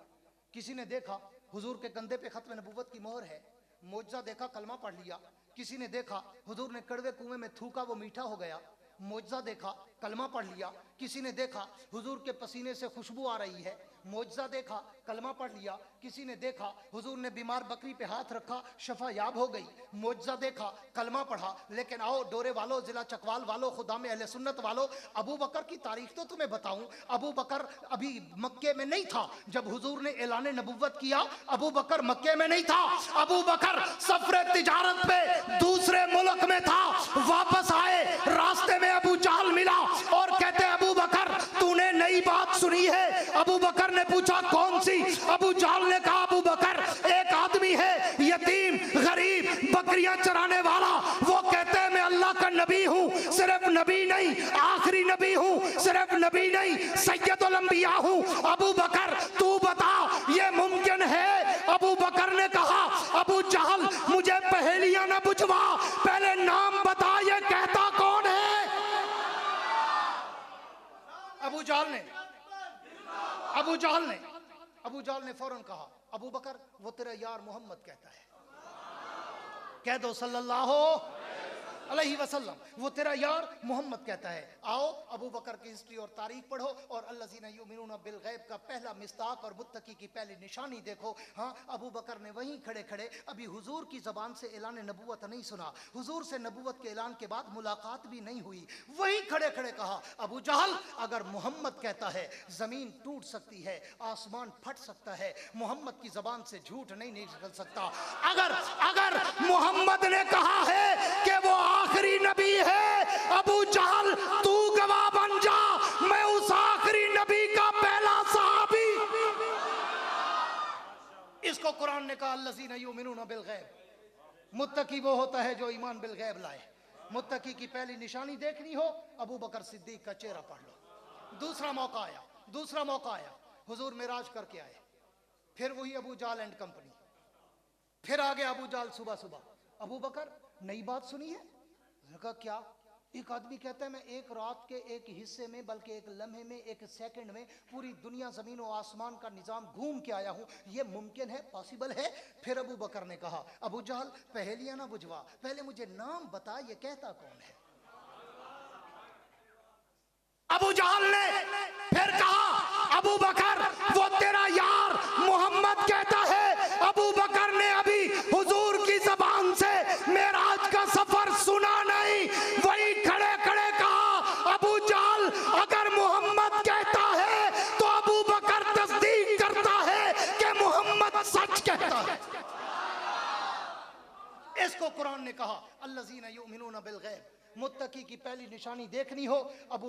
किसी ने देखा हुजूर के कंधे पे खत्म नबूवत की मोहर है, मौजज़ा देखा, कलमा पढ़ लिया. किसी ने देखा हुजूर ने कड़वे कुएं में थूका, वो मीठा हो गया, मौजज़ा देखा, कलमा पढ़ लिया. किसी ने देखा हुजूर के पसीने से खुशबू आ रही है, मौजज़ा देखा, कलमा पढ़ लिया. किसी ने देखा हुजूर ने बीमार बकरी पे हाथ रखा, शफा याब हो गई, मौजज़ा देखा, कलमा पढ़ा. लेकिन आओ डोरे वालों, जिला चकवाल वालों, खुदा में अहले सुन्नत वालों, अबू बकर की तारीख तो तुम्हें बताऊं. अबू बकर अभी मक्के में नहीं था जब हुजूर ने ऐलान नबुव्वत किया. अबू बकर मक्के में नहीं था, अबू बकर सफरे तिजारत पे दूसरे मुल्क में था. वापस आए, रास्ते में अबू जहल मिला और कहते अबू बकर तूने नई बात सुनी है? अबू बकर ने पूछा कौन सी? अबू जहल ने कहा अबू बकर एक आदमी है, यतीम, गरीब, बकरियां चराने वाला, वो कहते हैं मैं अल्लाह का नबी हूँ. सिर्फ नबी नहीं, आखिरी नबी हूँ. सिर्फ नबी नहीं, सैयदुल अंबिया हूँ. अबू बकर तू बता ये मुमकिन है? अबू बकर ने कहा अबू जहल मुझे पहेलियां न बुझवा, पहले नाम बता, ये कहता कौन है? अबू जहल ने फौरन कहा अबू बकर वो तेरा यार मोहम्मद कहता है. कह दो सल्लल्लाहु अलैहि वसल्लम, वो तेरा यार मोहम्मद कहता है. आओ अबू बकर की हिस्ट्री और तारीख पढ़ो और अल्लज़ीना युमिनूना बिल गैब का पहला मिस्ताक और मुत्तकी की पहली निशानी देखो. हाँ, अबू बकर ने वहीं खड़े खड़े, अभी हुजूर की ज़बान से ऐलान नबूवत नहीं सुना, हुजूर से नबूवत के ऐलान के बाद मुलाकात भी नहीं हुई, वहीं खड़े खड़े कहा अबू जहल अगर मोहम्मद कहता है ज़मीन टूट सकती है, आसमान फट सकता है, मोहम्मद की ज़बान से झूठ नहीं निकल सकता. अगर मोहम्मद ने कहा है कि वो आखिरी नबी है, अबू जहल तू गवाह बन जा, मैं उस आखिरी नबी का पहला सहाबी। इसको कुरान ने कहा अल्लज़ीना युमिनूना बिल गैब, मुत्तकी वो होता है जो ईमान बिल गैब लाए। मुत्तकी की पहली निशानी देखनी हो, अबू बकर सिद्दीक का चेहरा पढ़ लो। दूसरा मौका आया, हुजूर मिराज करके आए, फिर वही अबू जाल एंड कंपनी, फिर आ गया अबू जाल सुबह सुबह, अबू बकर नई बात सुनी है? उसने कहा क्या? एक आदमी कहता है मैं एक रात के एक हिस्से में, बल्कि एक लम्हे में, एक सेकंड में पूरी दुनिया जमीन और आसमान का निजाम घूम के आया हूं, ये मुमकिन है, पॉसिबल है? फिर अबू बकर ने कहा अबू जहल पहेलियां ना बुझवा, पहले मुझे नाम बता, ये कहता कौन है? अबू जहल ने फिर कहा अबू बकर वो तेरा यार मोहम्मद कहता है। अबू बकर ने अभी हुजूर की ज़बान से मेराज का सफर सुना नहीं, वही खड़े खड़े कहा अबू जहल अगर मोहम्मद कहता है तो अबू बकर तस्दीक करता है कि मोहम्मद सच कहता है। इसको कुरान ने कहा अल्लज़ीना युमिनूना बिल गैब, मुत्तकी की पहली निशानी देखनी हो, अबू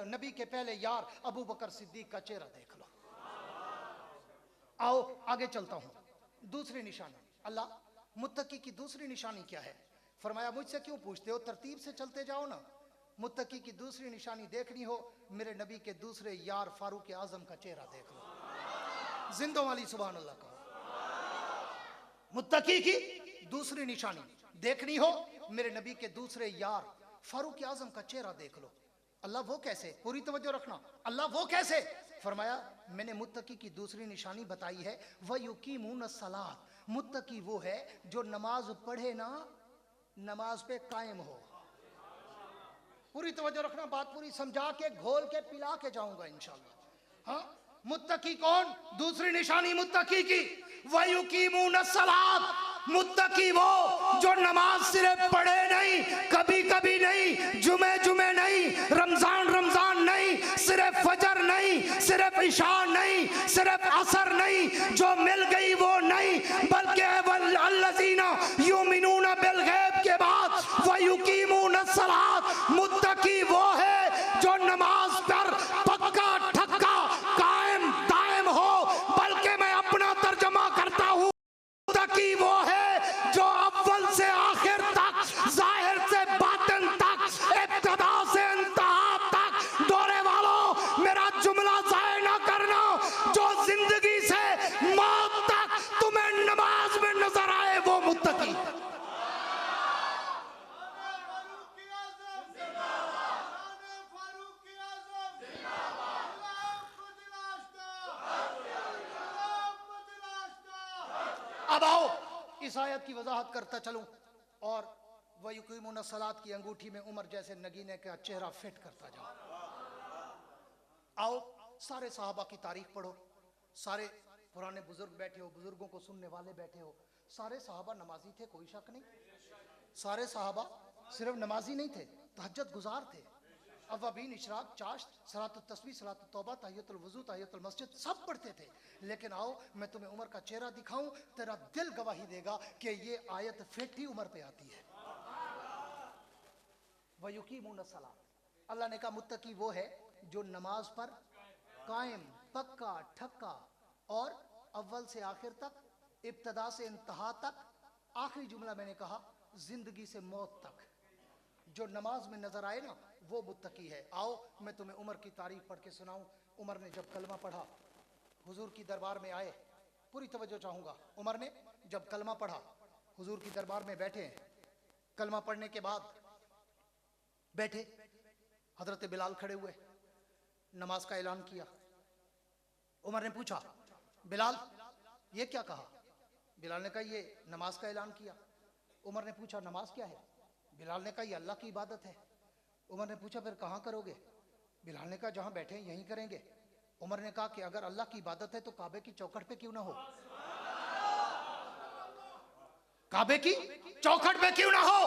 नबी के पहले यार अबू बकर सिद्दीक का चेहरा देख लो। आओ आगे चलता हूं, दूसरी निशानी। अल्लाह मुत्तकी की दूसरी निशानी क्या है? फरमाया मुझसे क्यों पूछते हो, तरतीब से चलते जाओ ना। मुत्तकी की दूसरी निशानी देखनी हो, मेरे नबी के दूसरे यार फारूक आजम का चेहरा देख लो। जिंदों वाली सुभान अल्लाह कहो। मुत्तकी की दूसरी निशानी देखनी हो, मेरे नबी के दूसरे यार फारूक आजम का चेहरा देख लो। अल्लाह वो कैसे? पूरी तवज्जो रखना, अल्लाह वो कैसे? फरमाया मैंने मुत्तकी की दूसरी निशानी बताई है, व युकीमून सलात, मुत्तकी वो है जो नमाज पढ़े ना, नमाज पे कायम हो। पूरी तवज्जो रखना, बात पूरी समझा के घोल के पिला के जाऊंगा इंशाअल्लाह। हाँ, मुत्तकी कौन? दूसरी निशानी मुत्तकी की व युकीमून सलात, मुत्तकी वो जो नमाज सिर्फ पढ़े नहीं, कभी कभी नहीं, जुमे जुमे नहीं, रमजान रमजान नहीं, सिर्फ फजर नहीं, सिर्फ इशा नहीं, सिर्फ असर नहीं, जो मिल गई वो नहीं, बल्कि अल्लज़ीना युमिनूना बिल गैब के बाद व युकीमून सलात, मुत्तकी वो है जो नमाज पर पक्का ठक्का कायम दायम हो। बल्कि मैं अपना तर्जमा करता हूँ, मुत्तकी वो है जो अव्वल से आखिर तक, जाहिर से बातिन तक, इब्तिदा से इंतहा तक, दौरे वालों मेरा जुमला जाय ना करना, जो जिंदगी से मौत तक तुम्हें नमाज में नजर आए वो मुत्तकी। अब आओ इस आयत की वजाहत करता चलूं और वह युकीमून सलात की अंगूठी में उमर जैसे नगीने का चेहरा फिट करता जाऊं। आओ सारे सहाबा की तारीख पढ़ो, सारे पुराने बुजुर्ग बैठे हो, बुजुर्गों को सुनने वाले बैठे हो, सारे सहाबा नमाजी थे, कोई शक नहीं। सारे सहाबा सिर्फ नमाजी नहीं थे, तहज्जुद गुजार थे। अवाबीन, इशराक, चाश्त, सलातुत तस्बीह, सलातुत तौबा, तहियतुल वुजू, तहियतुल मस्जिद सब पढ़ते थे। लेकिन आओ मैं तुम्हें उमर का चेहरा दिखाऊं, तेरा दिल गवाही देगा कि ये आयत फिट ही उमर पे आती है। व युकीमून सलात, अल्लाह ने कहा मुत्तकी वो है जो नमाज पर कायम, पक्का ठक्का, और अव्वल से आखिर तक, इब्तिदा से इंतहा तक, आखिरी जुमला मैंने कहा जिंदगी से मौत तक, जो नमाज में नजर आए ना वो मुत्तकी है। आओ मैं तुम्हें उमर की तारीफ पढ़ के सुनाऊं। उमर ने जब कलमा पढ़ा, हुजूर की दरबार में आए, पूरी तवज्जो चाहूंगा। उमर ने जब कलमा पढ़ा, हुजूर की दरबार में बैठे हैं, कलमा पढ़ने के बाद बैठे, हजरत बिलाल खड़े हुए, नमाज का ऐलान किया। उमर ने पूछा बिलाल ये क्या कहा? बिलाल ने कहा ये नमाज का ऐलान किया। उमर ने पूछा नमाज क्या है? बिलाल ने कहा ये अल्लाह की इबादत है। उमर ने पूछा फिर कहाँ करोगे? बिलाल ने कहा जहाँ बैठे हैं यहीं करेंगे। उमर ने कहा कि अगर अल्लाह की इबादत है तो काबे की चौखट पे क्यों ना हो? काबे की चौखट पे क्यों ना हो?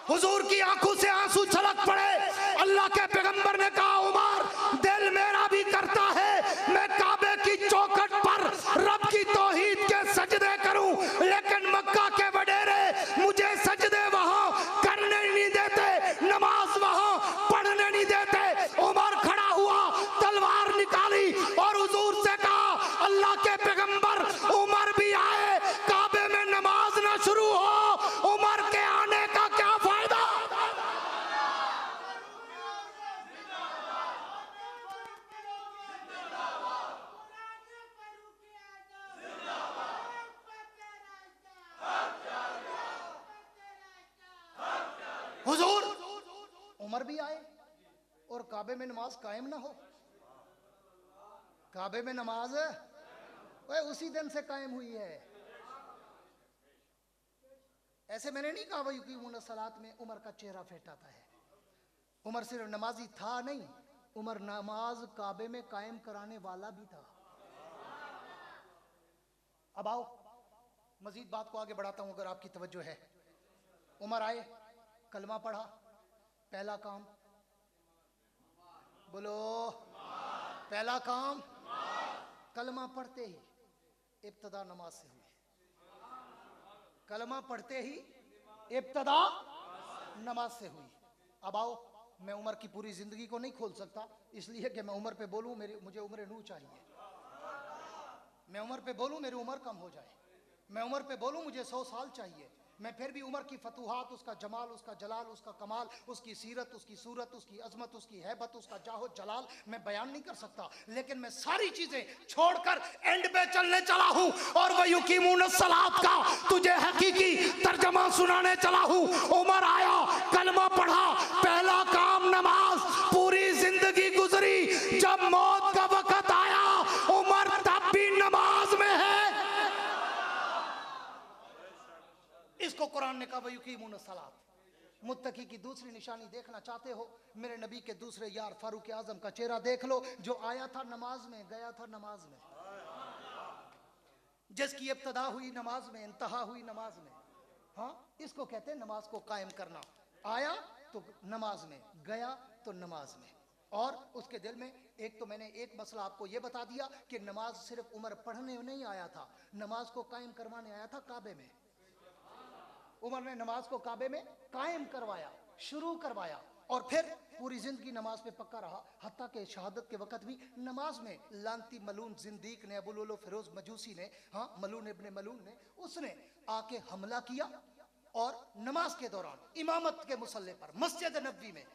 हुजूर की आंखों से आंसू छलक पड़े। अल्लाह के पैगंबर ने कहा उमर दिल मेरा भी करता है मैं काबे की चौखट पर रब की तौहीद के सजदे करूं, लेकिन मक्का के वडेरे मुझे सजदे वहां करने नहीं देते। अल्लाह के पैगंबर उमर भी आए, काबे में नमाज ना शुरू हो, उमर के आने का क्या फायदा? हुजूर उमर भी आए और काबे में नमाज कायम ना हो। काबे में नमाज वह उसी दिन से कायम हुई है। ऐसे मैंने नहीं कहा वही कि सलात में उमर का चेहरा फेंटाता है। उमर सिर्फ नमाजी था नहीं, उमर नमाज काबे में कायम कराने वाला भी था। अब आओ मजीद बात को आगे बढ़ाता हूं अगर आपकी तवज्जो है। उमर आए, कलमा पढ़ा, पहला काम बोलो, पहला काम कलमा पढ़ते ही इब्तदा नमाज से हुई। कलमा पढ़ते ही इब्तदा नमाज से हुई। अब आओ, मैं उमर की पूरी जिंदगी को नहीं खोल सकता, इसलिए कि मैं उमर पे बोलूं मुझे उम्र नू चाहिए। मैं उमर पे बोलूं मेरी उम्र कम हो जाए। मैं उमर पे बोलूं मुझे 100 साल चाहिए। मैं फिर भी उमर की फतूहात, उसका जमाल, उसका जलाल, उसका कमाल, उसकी सीरत, उसकी सूरत, उसकी अजमत, उसकी हैबत, उसका जाहो जलाल मैं बयान नहीं कर सकता। लेकिन मैं सारी चीजें छोड़कर एंड पे चलने चला हूं और वह युकीमून सलात का तुझे हकीकी तर्जमा सुनाने चला हूं। उमर आया, कलमा पढ़ा, पहला काम नमाज। पूरी जिंदगी गुजरी, जब मौत का वक्त आया उमर तब भी नमाज में है। इसको कुरान ने कहा वयुकीमून सलात। मुत्तकी की दूसरी निशानी देखना चाहते हो, मेरे नबी के दूसरे यार फारूक आजम का चेहरा देख लो, जो आया था नमाज में, गया था नमाज में, जिसकी इब्तदा हुई नमाज में, इंतहा हुई नमाज में। हाँ, इसको कहते हैं नमाज को कायम करना। आया तो नमाज में, गया तो नमाज में। और उसके दिल में एक तो मैंने एक मसला आपको यह बता दिया कि नमाज सिर्फ उमर पढ़ने नहीं आया था, नमाज को कायम करवाने आया था काबे में। उमर ने नमाज को काबे में कायम करवाया, शुरू करवाया, और फिर पूरी जिंदगी नमाज पे पक्का रहा। हत्ता के शहादत के वक्त भी नमाज में लानती मलून जिंदीक ने, अबू लुलु फिरोज मजूसी ने, हाँ मलून इब्ने मलून ने, उसने आके हमला किया और नमाज के दौरान इमामत के मुसल्ले पर मस्जिद नबवी में।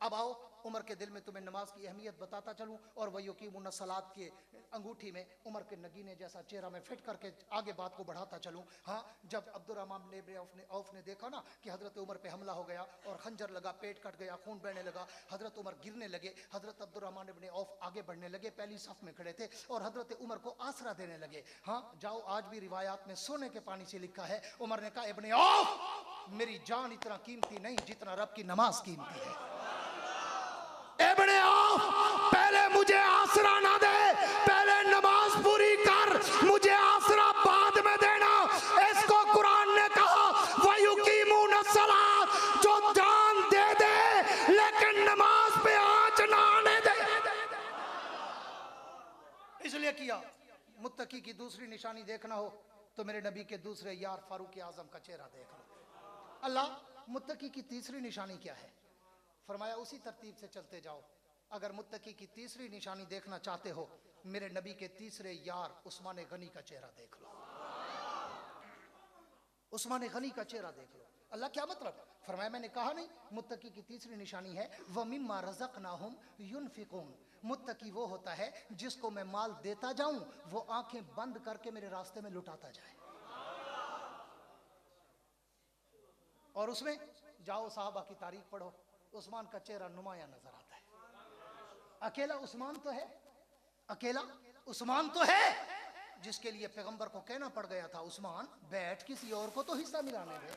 अब आओ उमर के दिल में तुम्हें नमाज की अहमियत बताता चलूं और वयुकीमून सलात के अंगूठी में उमर के नगीने जैसा चेहरा में फिट करके आगे बात को बढ़ाता चलूं। हाँ, जब अब्दुर्रहमान इब्न औफ ने देखा ना कि हजरत उमर पे हमला हो गया और खंजर लगा, पेट कट गया, खून बहने लगा, हजरत उमर गिरने लगे, हजरत अब्दुर्रहमान इब्न औफ आगे बढ़ने लगे, पहली सफ में खड़े थे और हजरत उमर को आसरा देने लगे। हाँ जाओ, आज भी रिवायात में सोने के पानी से लिखा है, उमर ने कहा इब्न औफ मेरी जान इतना कीमती नहीं जितना रब की नमाज कीमती है। इब्ने औफ पहले मुझे आसरा ना दे, पहले नमाज पूरी कर, मुझे आसरा बाद में देना। इसको कुरान ने कहा वयुकीमून सलात, जो जान दे दे लेकिन नमाज पे आंच ना आने दे। इसलिए किया। मुत्तकी की दूसरी निशानी देखना हो तो मेरे नबी के दूसरे यार फारूक आजम का चेहरा देख लो। अल्लाह मुत्तकी की तीसरी निशानी क्या है? फरमाया उसी तरतीब से चलते जाओ। अगर मुत्तकी की तीसरी निशानी देखना चाहते हो, मेरे नबी के तीसरे यार उस्मान गनी का चेहरा देख लो। उस्मान गनी का चेहरा देख लो। अल्लाह क्या मतलब? फरमाया मैंने कहा नहीं, मुत्तकी की तीसरी निशानी है व मिम्मा रज़क़नाहुम युनफिकून। मुत्तकी वो होता है जिसको मैं माल देता जाऊं वो आंखें बंद करके मेरे रास्ते में लुटाता जाए। और उसमें जाओ साहबा की तारीख पढ़ो, उस्मान का चेहरा नुमाया नजर आता है। अकेला उस्मान तो है, अकेला उस्मान तो है जिसके लिए पैगंबर को कहना पड़ गया था उस्मान बैठ, किसी और को तो हिस्सा मिलाने दे।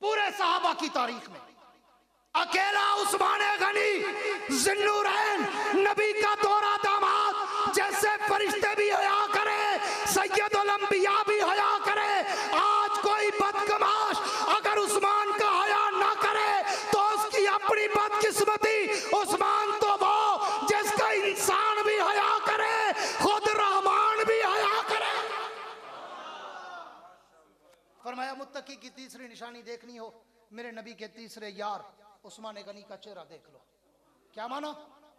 पूरे साहबा की तारीख में अकेला उस्मान गनी ज़िन्नुरैन, नबी का दोहरा दामाद, जैसे फरिश्ते भी हया करे सैयदुल अंबिया भी हया करे। आज कोई बदकमाश अगर उस्मान का हया ना करे तो उसकी अपनी बदकिस्मती। उस्मान तो वो जिसका इंसान भी हया करे, खुद रहमान भी हया करे। फरमाया मुत्तकी की तीसरी निशानी देखनी हो, मेरे नबी के तीसरे यार उस्मान गनी का चेहरा देख लो। क्या माना?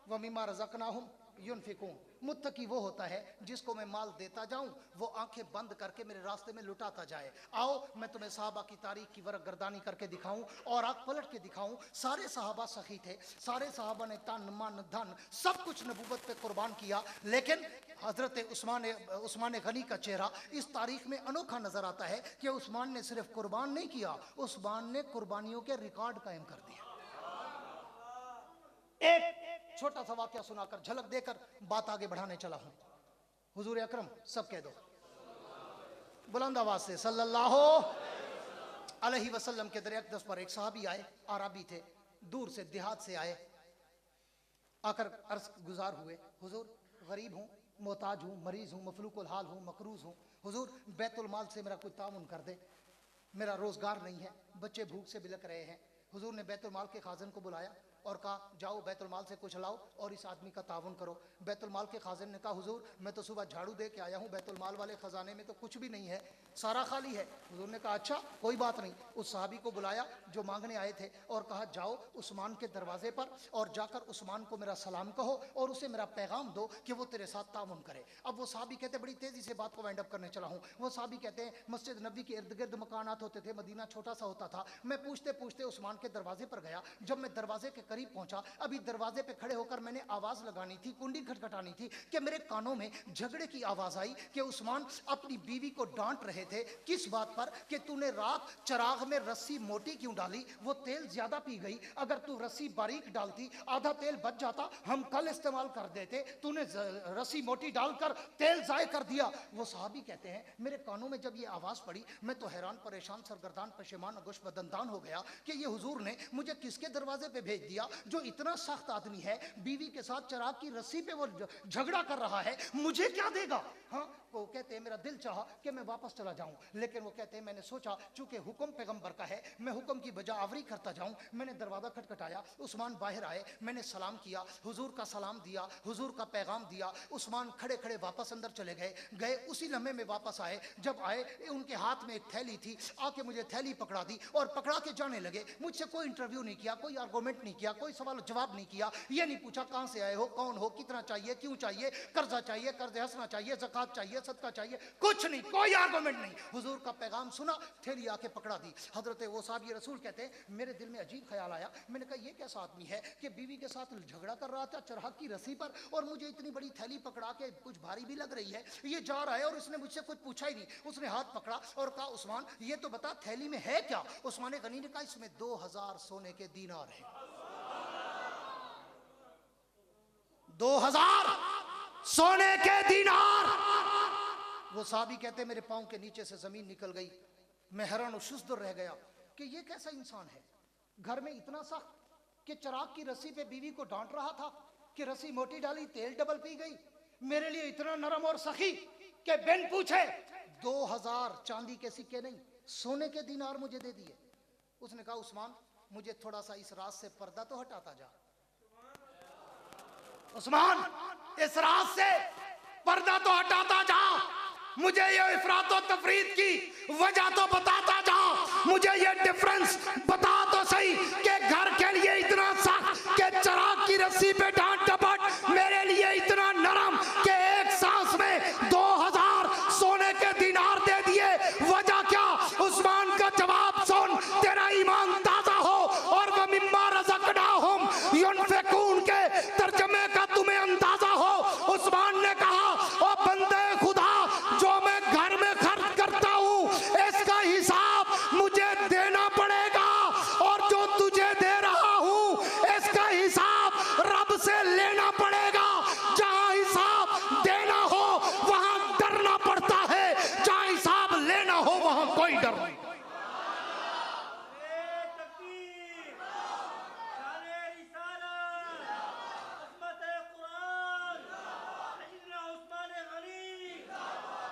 व मिम्मा रज़क़नाहुम युनफिकून। मुत्तकी वो होता है जिसको मैं माल देता जाऊं, वो आंखें बंद करके मेरे रास्ते में लुटाता जाए। आओ मैं तुम्हें सहाबा की तारीख की वरक गर्दानी करके दिखाऊं और आंख पलट के दिखाऊं। सारे सहाबा सखी थे, सारे सहाबा ने तन मन धन सब कुछ नबूवत पे कुर्बान किया, लेकिन हजरत उस्मान गनी का चेहरा इस तारीख में अनोखा नजर आता है कि उस्मान ने सिर्फ कुर्बान नहीं किया, उस्मान ने कुर्बानियों के रिकॉर्ड कायम कर दिया। एक छोटा सा वाक्या सुनाकर झलक देकर बात आगे बढ़ाने चला हूं। हुजूर अकरम सब कह दो बुलंद आवाज से सल्लल्लाहु अलैहि वसल्लम के दर अक़दस पर एक सहाबी आए, आराबी थे, दूर से देहात से आए, आकर अर्ज गुजार हुए, हुजूर गरीब हूँ, मोहताज हूँ, मरीज हूँ, मफलूकुल हाल हूँ, मकरूज हूँ, हुजूर बैतुल माल से मेरा कुछ ताउन कर दे, मेरा रोजगार नहीं है, बच्चे भूख से बिलक रहे हैं। हुजूर ने बैतुल माल के खाजिन को बुलाया और कहा जाओ बैतुल माल से कुछ लाओ और इस आदमी का ताउन करो। बैतुल माल के खाजिन ने कहा हुजूर मैं तो सुबह झाड़ू दे के आया हूँ, बैतुल माल वाले खजाने में तो कुछ भी नहीं है, सारा खाली है। हुजूर ने कहा अच्छा कोई बात नहीं। उस सहाबी को बुलाया जो मांगने आए थे और कहा जाओ उस्मान के दरवाजे पर और जाकर उस्मान को मेरा सलाम कहो और उसे मेरा पैगाम दो कि वो तेरे साथ ताउन करे। अब वो सहाबी कहते बड़ी तेजी से बात को वाइंड अप करने चला हूँ। वो सहाबी कहते हैं मस्जिद नबी के इर्द गिर्द मकानात होते थे, मदीना छोटा सा होता था, मैं पूछते पूछते उस्मान के दरवाजे पर गया। जब मैं दरवाजे के करीब पहुंचा, अभी दरवाजे पे खड़े होकर मैंने आवाज लगानी थी, कुंडी खटखटानी थी कि मेरे कानों में झगड़े की आवाज आई कि उस्मान अपनी बीवी को डांट रहे थे किस बात पर कि तूने रात चराग में रस्सी मोटी क्यों डाली, वो तेल ज्यादा पी गई, अगर तू रस्सी बारीक डालती आधा तेल बच जाता, हम कल इस्तेमाल कर देते, तूने रस्सी मोटी डालकर तेल जाय कर दिया। वो सहाबी कहते हैं मेरे कानों में जब ये आवाज पड़ी मैं तो हैरान परेशान सरगर्दान पशेमान अगोश बदंतान हो गया कि ये हुजूर ने मुझे किसके दरवाजे पे भेज दिया जो इतना सख्त आदमी है, बीवी के साथ चराग की रस्सी पे वो झगड़ा कर रहा है, मुझे क्या देगा। हाँ वो कहते हैं मेरा दिल चाहा कि मैं वापस चला जाऊं, लेकिन वो कहते हैं मैंने सोचा चूंकि हुक्म पैगंबर का है मैं हुक्म की बजा आवरी करता जाऊं। मैंने दरवाजा खटखटाया, उस्मान बाहर आए, मैंने सलाम किया, हुजूर का सलाम दिया, हुजूर का पैगाम दिया। उस्मान खड़े खड़े वापस अंदर चले गए उसी लम्हे में वापस आए। जब आए उनके हाथ में एक थैली थी, आके मुझे थैली पकड़ा दी और पकड़ा के जाने लगे। मुझसे कोई इंटरव्यू नहीं किया, कोई आर्गूमेंट नहीं किया, कोई सवाल जवाब नहीं किया, ये नहीं पूछा कहां से आए हो, कौन हो, कितना चाहिए, क्यों चाहिए, कर्जा चाहिए, कर्ज हंसना चाहिए, ज़कात चाहिए, सदका चाहिए, कुछ नहीं, कोई आर्गूमेंट नहीं। हुजूर का पैगाम सुना, थैली आके पकड़ा दी। हजरत वो साहब रसूल कहते हैं मेरे दिल में अजीब ख्याल आया, मैंने कहा ये कैसा आदमी है कि बीवी के साथ झगड़ा कर रहा था चरहाग की रस्सी पर और मुझे इतनी बड़ी थैली पकड़ा के कुछ भारी भी लग रही है, ये जा रहा है और इसने मुझसे कुछ पूछा ही नहीं। उसने हाथ पकड़ा और कहा उस्मान ये तो बता थैली में है क्या। उस्मान गनी ने कहा इसमें 2000 सोने के दीनार है। 2000 सोने के दीनार। वो साहबी कहते मेरे पांव के नीचे से जमीन निकल गई, मैं हैरान और शुस्दर रह गया कि ये कैसा इंसान है, घर में इतना सख्त कि चराग की रस्सी पे बीवी को डांट रहा था कि रस्सी मोटी डाली तेल डबल पी गई, मेरे लिए इतना नरम और सखी कि बिन पूछे 2000 चांदी के सिक्के नहीं सोने के दीनार मुझे दे दिए। उसने कहा उस्मान मुझे थोड़ा सा इस रात से पर्दा तो हटाता जा। उस्मान इस रात से पर्दा तो हटाता जा, मुझे ये इफरात और तफरीद की वजह तो बताता जा, मुझे ये डिफरेंस बता तो सही कि घर के लिए इतना सख्त कि चराग की रस्सी पे डांट डपट, मेरे लिए इतना नरम कि एक सांस में 2000 सोने के दीनार दे दिए, वजह क्या। उस्मान का जवाब सुन, तेरा ईमान ताजा हो और वह मिम्मा रज़क़नाहुम युनफ़िकून के तर्जमे का तुम्हें अंदाजा हो। उस्मान ने कहा ओ बंदे खुदा जो मैं घर में खर्च करता हूँ इसका हिसाब मुझे देना पड़ेगा और जो तुझे दे रहा हूँ इसका हिसाब रब से लेना पड़ेगा। जहाँ हिसाब देना हो वहाँ डरना पड़ता है, जहाँ हिसाब लेना हो वहाँ कोई डर नहीं।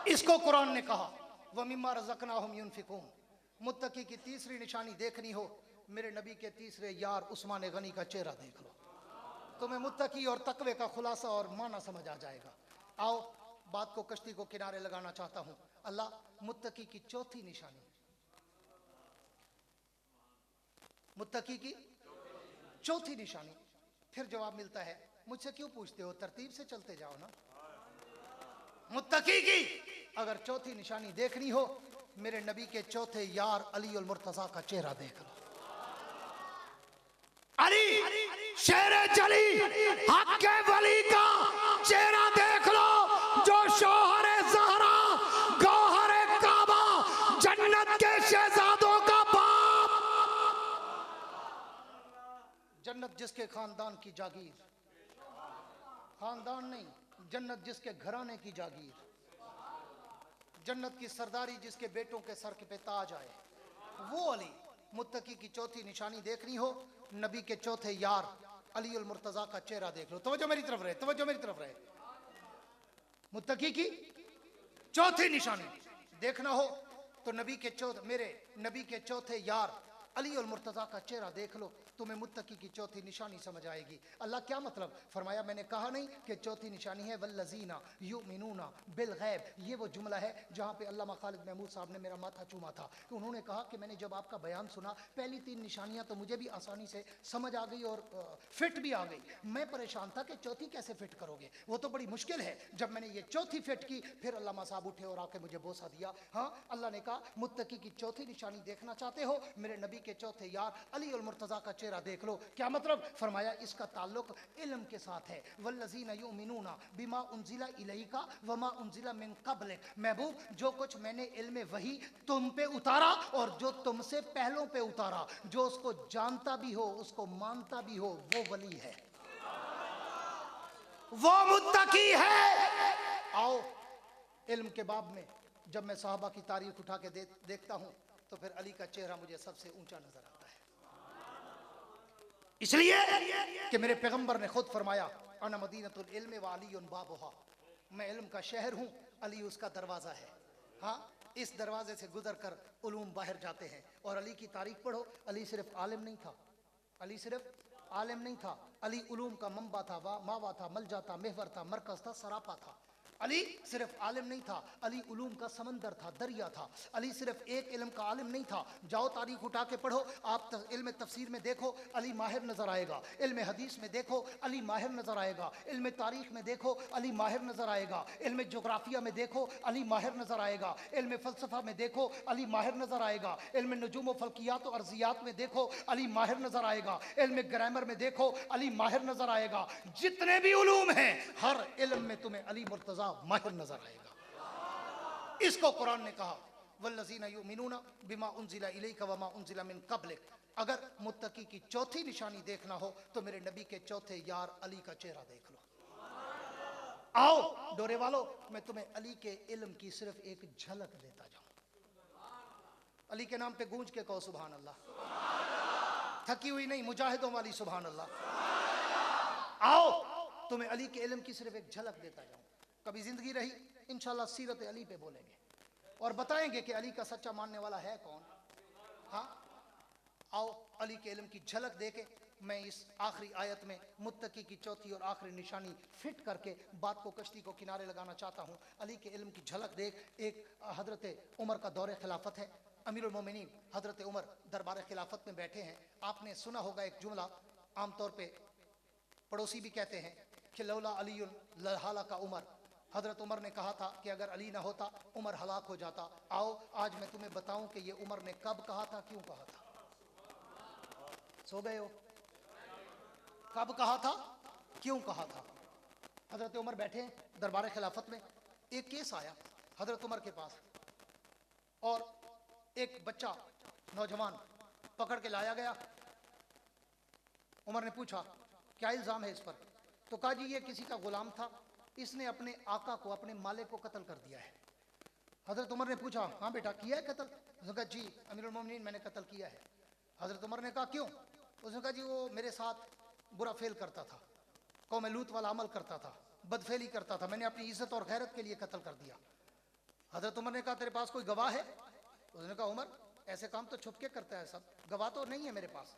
इसको कुरान ने कहा व मिम्मा रज़क़नाहुम युनफ़िकून। मुत्तकी की तीसरी निशानी देखनी हो मेरे नबी के तीसरे यार उस्मान गनी का चेहरा देख लो, तुम्हें मुत्तकी और तकवे का खुलासा और माना समझ आ जाएगा। आओ बात को कश्ती को किनारे लगाना चाहता हूं। अल्लाह मुत्तकी की चौथी निशानी, मुत्तकी की चौथी निशानी, फिर जवाब मिलता है मुझसे क्यों पूछते हो, तरतीब से चलते जाओ ना। मुत्तकी की अगर चौथी निशानी देखनी हो, मेरे नबी के चौथे यार अली उल मुर्तजा का चेहरा देख लो। अली शेरे चली हक के वली का चेहरा देख लो, जो शोहरे ज़हरा गौहरे काबा जन्नत के शहजादों का बाप, जन्नत जिसके खानदान की जागीर, खानदान नहीं, जन्नत जिसके घराने की जागीर, जन्नत की सरदारी जिसके बेटों के सर पे ताज आए, वो अली। मुत्तकी की चौथी निशानी देखनी हो, नबी के चौथे यार अली उल मुर्तजा का चेहरा देख लो। तवज्जो मेरी तरफ रहे, तवज्जो मेरी तरफ रहे। मुत्तकी की चौथी निशानी देखना हो तो मेरे नबी के चौथे यार अली उल मुर्तजा का चेहरा देख लो, तुम्हें मुत्तकी की चौथी निशानी समझ आएगी। अल्लाह क्या मतलब फरमाया, मैंने कहा नहीं कि चौथी निशानी है वल्लज़ीना युमिनूना बिल गैब। ये वो जुमला है जहाँ पे अल्लामा खालिद महमूद साहब ने मेरा माथा चूमा था कि उन्होंने कहा कि मैंने जब आपका बयान सुना, पहली तीन निशानियाँ तो मुझे भी आसानी से समझ आ गई और फिट भी आ गई। मैं परेशान था कि चौथी कैसे फिट करोगे, वो तो बड़ी मुश्किल है। जब मैंने ये चौथी फिट की, फिर अल्लामा साहब उठे और आके मुझे बोसा दिया। हाँ, अल्लाह ने कहा मुत्तकी की चौथी निशानी देखना चाहते हो, मेरे नबी के चौथे यार अली उल मुर्तजा का चेहरा देख लो। क्या मतलब फरमाया, इसका ताल्लुक इल्म के साथ है। वल्लज़ीना युमिनूना बिमा उनज़िला इलैका वमा उनज़िला मिन क़ब्लिक। महबूब, जो कुछ मैंने इल्म वही तुम पे उतारा और जो तुमसे पहलों पे उतारा, जो उसको जानता भी हो, उसको मानता भी हो, वो वली है, वो मुत्तकी है। आओ, इल्म के बाब में जब मैं साहबा की तारीख उठा के देखता हूं तो फिर अली का चेहरा मुझे सबसे ऊंचा नजर आता है, इसलिए कि मेरे पैगंबर ने खुद फरमाया, अना मदीनतुल इल्म व अलीयुन बाबुहा। मैं इल्म का शहर हूं, अली उसका दरवाजा है। हाँ, इस दरवाजे से गुजर कर उलूम बाहर जाते हैं। और अली की तारीख पढ़ो, अली सिर्फ आलिम नहीं था, अली सिर्फ आलिम नहीं था, अली उलूम का मंबा था, मावा था, मलजा था, महवर था, मरकज था, सरापा था। अली सिर्फ आलिम नहीं था, अली उलूम का समंदर था, दरिया था। अली सिर्फ एक इल्म का आलिम नहीं था। जाओ तारीख उठा के पढ़ो, आप इल्म तफसीर में देखो अली माहिर नजर आएगा, इल्म हदीस में देखो अली माहिर नजर आएगा, इल्म तारीख में देखो अली माहिर नजर आएगा, इल्म जोग्राफिया में देखो अली माहिर नजर आएगा, इल्म फलसफा में देखो अली माहिर नजर आएगा, इल्म नुजूम व फल्कियात और अर्जियात में देखो अली माहिर नजर आएगा, इल्म ग्रामर में देखो अली माहिर नजर आएगा। जितने भी उलूम हैं, हर इल्म में तुम्हें अली मुर्तजा माहिर नजर आएगा। इसको कुरान ने कहा, वल्लज़ीना युमिनूना बिमा उनज़िला इलैका वमा उनज़िला मिन क़ब्लिक। अगर मुत्तकी की चौथी निशानी देखना हो तो मेरे नबी के चौथे यार अली का चेहरा देख लो। आओ डोरे वालों, मैं तुम्हें अली के इल्म की सिर्फ एक झलक देता जाऊं। अली के नाम पे गूंज के कहो सुभान अल्लाह। थकी हुई नहीं, मुजाहिदों वाली सुभान अल्लाह। आओ तुम्हें अली के इल्म की सिर्फ एक झलक देता जाऊं। कभी जिंदगी रही इंशाल्लाह सीरत अली पे बोलेंगे और बताएंगे कि अली का सच्चा मानने वाला है कौन। हाँ, आओ अली के इल्म की झलक देके मैं इस आखिरी आयत में मुत्तकी की चौथी और आखिरी निशानी फिट करके बात को कश्ती को किनारे लगाना चाहता हूँ। अली के इल्म की झलक देख, एक हजरत उमर का दौरे खिलाफत है, अमीरुल मोमिनीन हजरत उमर दरबार खिलाफत में बैठे हैं। आपने सुना होगा एक जुमला, आमतौर पे पड़ोसी भी कहते हैं कि लौला अली लहाला का उमर। हजरत उमर ने कहा था कि अगर अली ना होता उमर हलाक हो जाता। आओ आज मैं तुम्हें बताऊं कि ये उमर ने कब कहा था, क्यों कहा था। सो गए हो? कब कहा था, क्यों कहा था। हजरत उमर बैठे दरबार खिलाफत में, एक केस आया हजरत उमर के पास और एक बच्चा नौजवान पकड़ के लाया गया। उमर ने पूछा क्या इल्जाम है इस पर, तो कहा जी ये किसी का गुलाम था, इसने अपने आका को, अपने मालिक को कत्ल कर दिया है। हजरत उमर ने पूछा हाँ बेटा किया है कत्ल? उसने कहा जी अमीरुल मोमिनीन मैंने कत्ल किया है। हजरत उमर ने कहा क्यों? उसने कहा जी वो मेरे साथ बुरा फेल करता था, कौम लूत वाला अमल करता था, बदफेली करता था, मैंने अपनी इज्जत और गैरत के लिए कत्ल कर दिया। हजरत उमर ने कहा तेरे पास कोई गवाह है? उसने कहा उमर ऐसे काम तो छुप के करता है सब, गवाह तो नहीं है मेरे पास।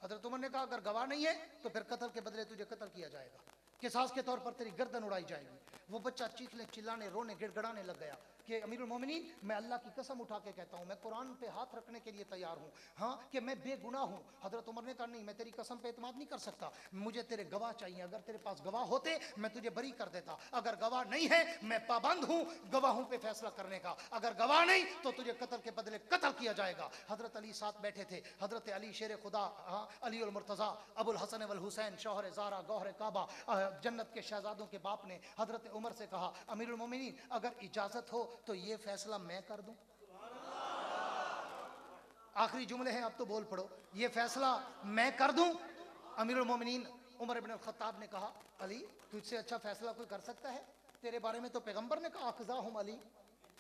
हजरत उमर ने कहा अगर गवाह नहीं है तो फिर कत्ल के बदले तुझे कत्ल किया जाएगा, किसास के तौर पर तेरी गर्दन उड़ाई जाएगी। वो बच्चा चीखने चिल्लाने रोने गिड़गड़ाने लग गया। کہ अमीरुल मोमिनीन, मैं अल्लाह की कसम उठा के कहता हूँ, मैं कुरान पे हाथ रखने के लिए तैयार हूँ, हाँ, कि मैं बेगुनाह हूँ। हजरत उमर ने कहा नहीं, मैं तेरी कसम पे एतमाद नहीं कर सकता, मुझे तेरे गवाह चाहिए। अगर तेरे पास गवाह होते मैं तुझे बरी कर देता, अगर गवाह नहीं है मैं पाबंद हूँ गवाहों पे फैसला करने का, अगर गवाह नहीं तो तुझे कत्ल के बदले कत्ल किया जाएगा। हजरत अली साथ बैठे थे, हजरत अली शेर खुदा, हाँ, अली उल मुर्तज़ा अबुल हसन वल हुसैन शौहर ज़ारा गौहर काबा, जन्नत के शहजादों के बाप ने हजरत उमर से कहा, अमीरुल मोमिनीन अगर इजाजत हो तो ये फैसला मैं कर दूं। आखिरी जुमले हैं, अब तो बोल पड़ो, ये फैसला मैं कर दूं। अमीरुल मोमिनीन उमर इब्न खत्ताब ने कहा, अली तुझसे अच्छा फैसला कोई कर सकता है? तेरे बारे में तो पैगंबर ने कहा, अक़ज़ाहुम अली,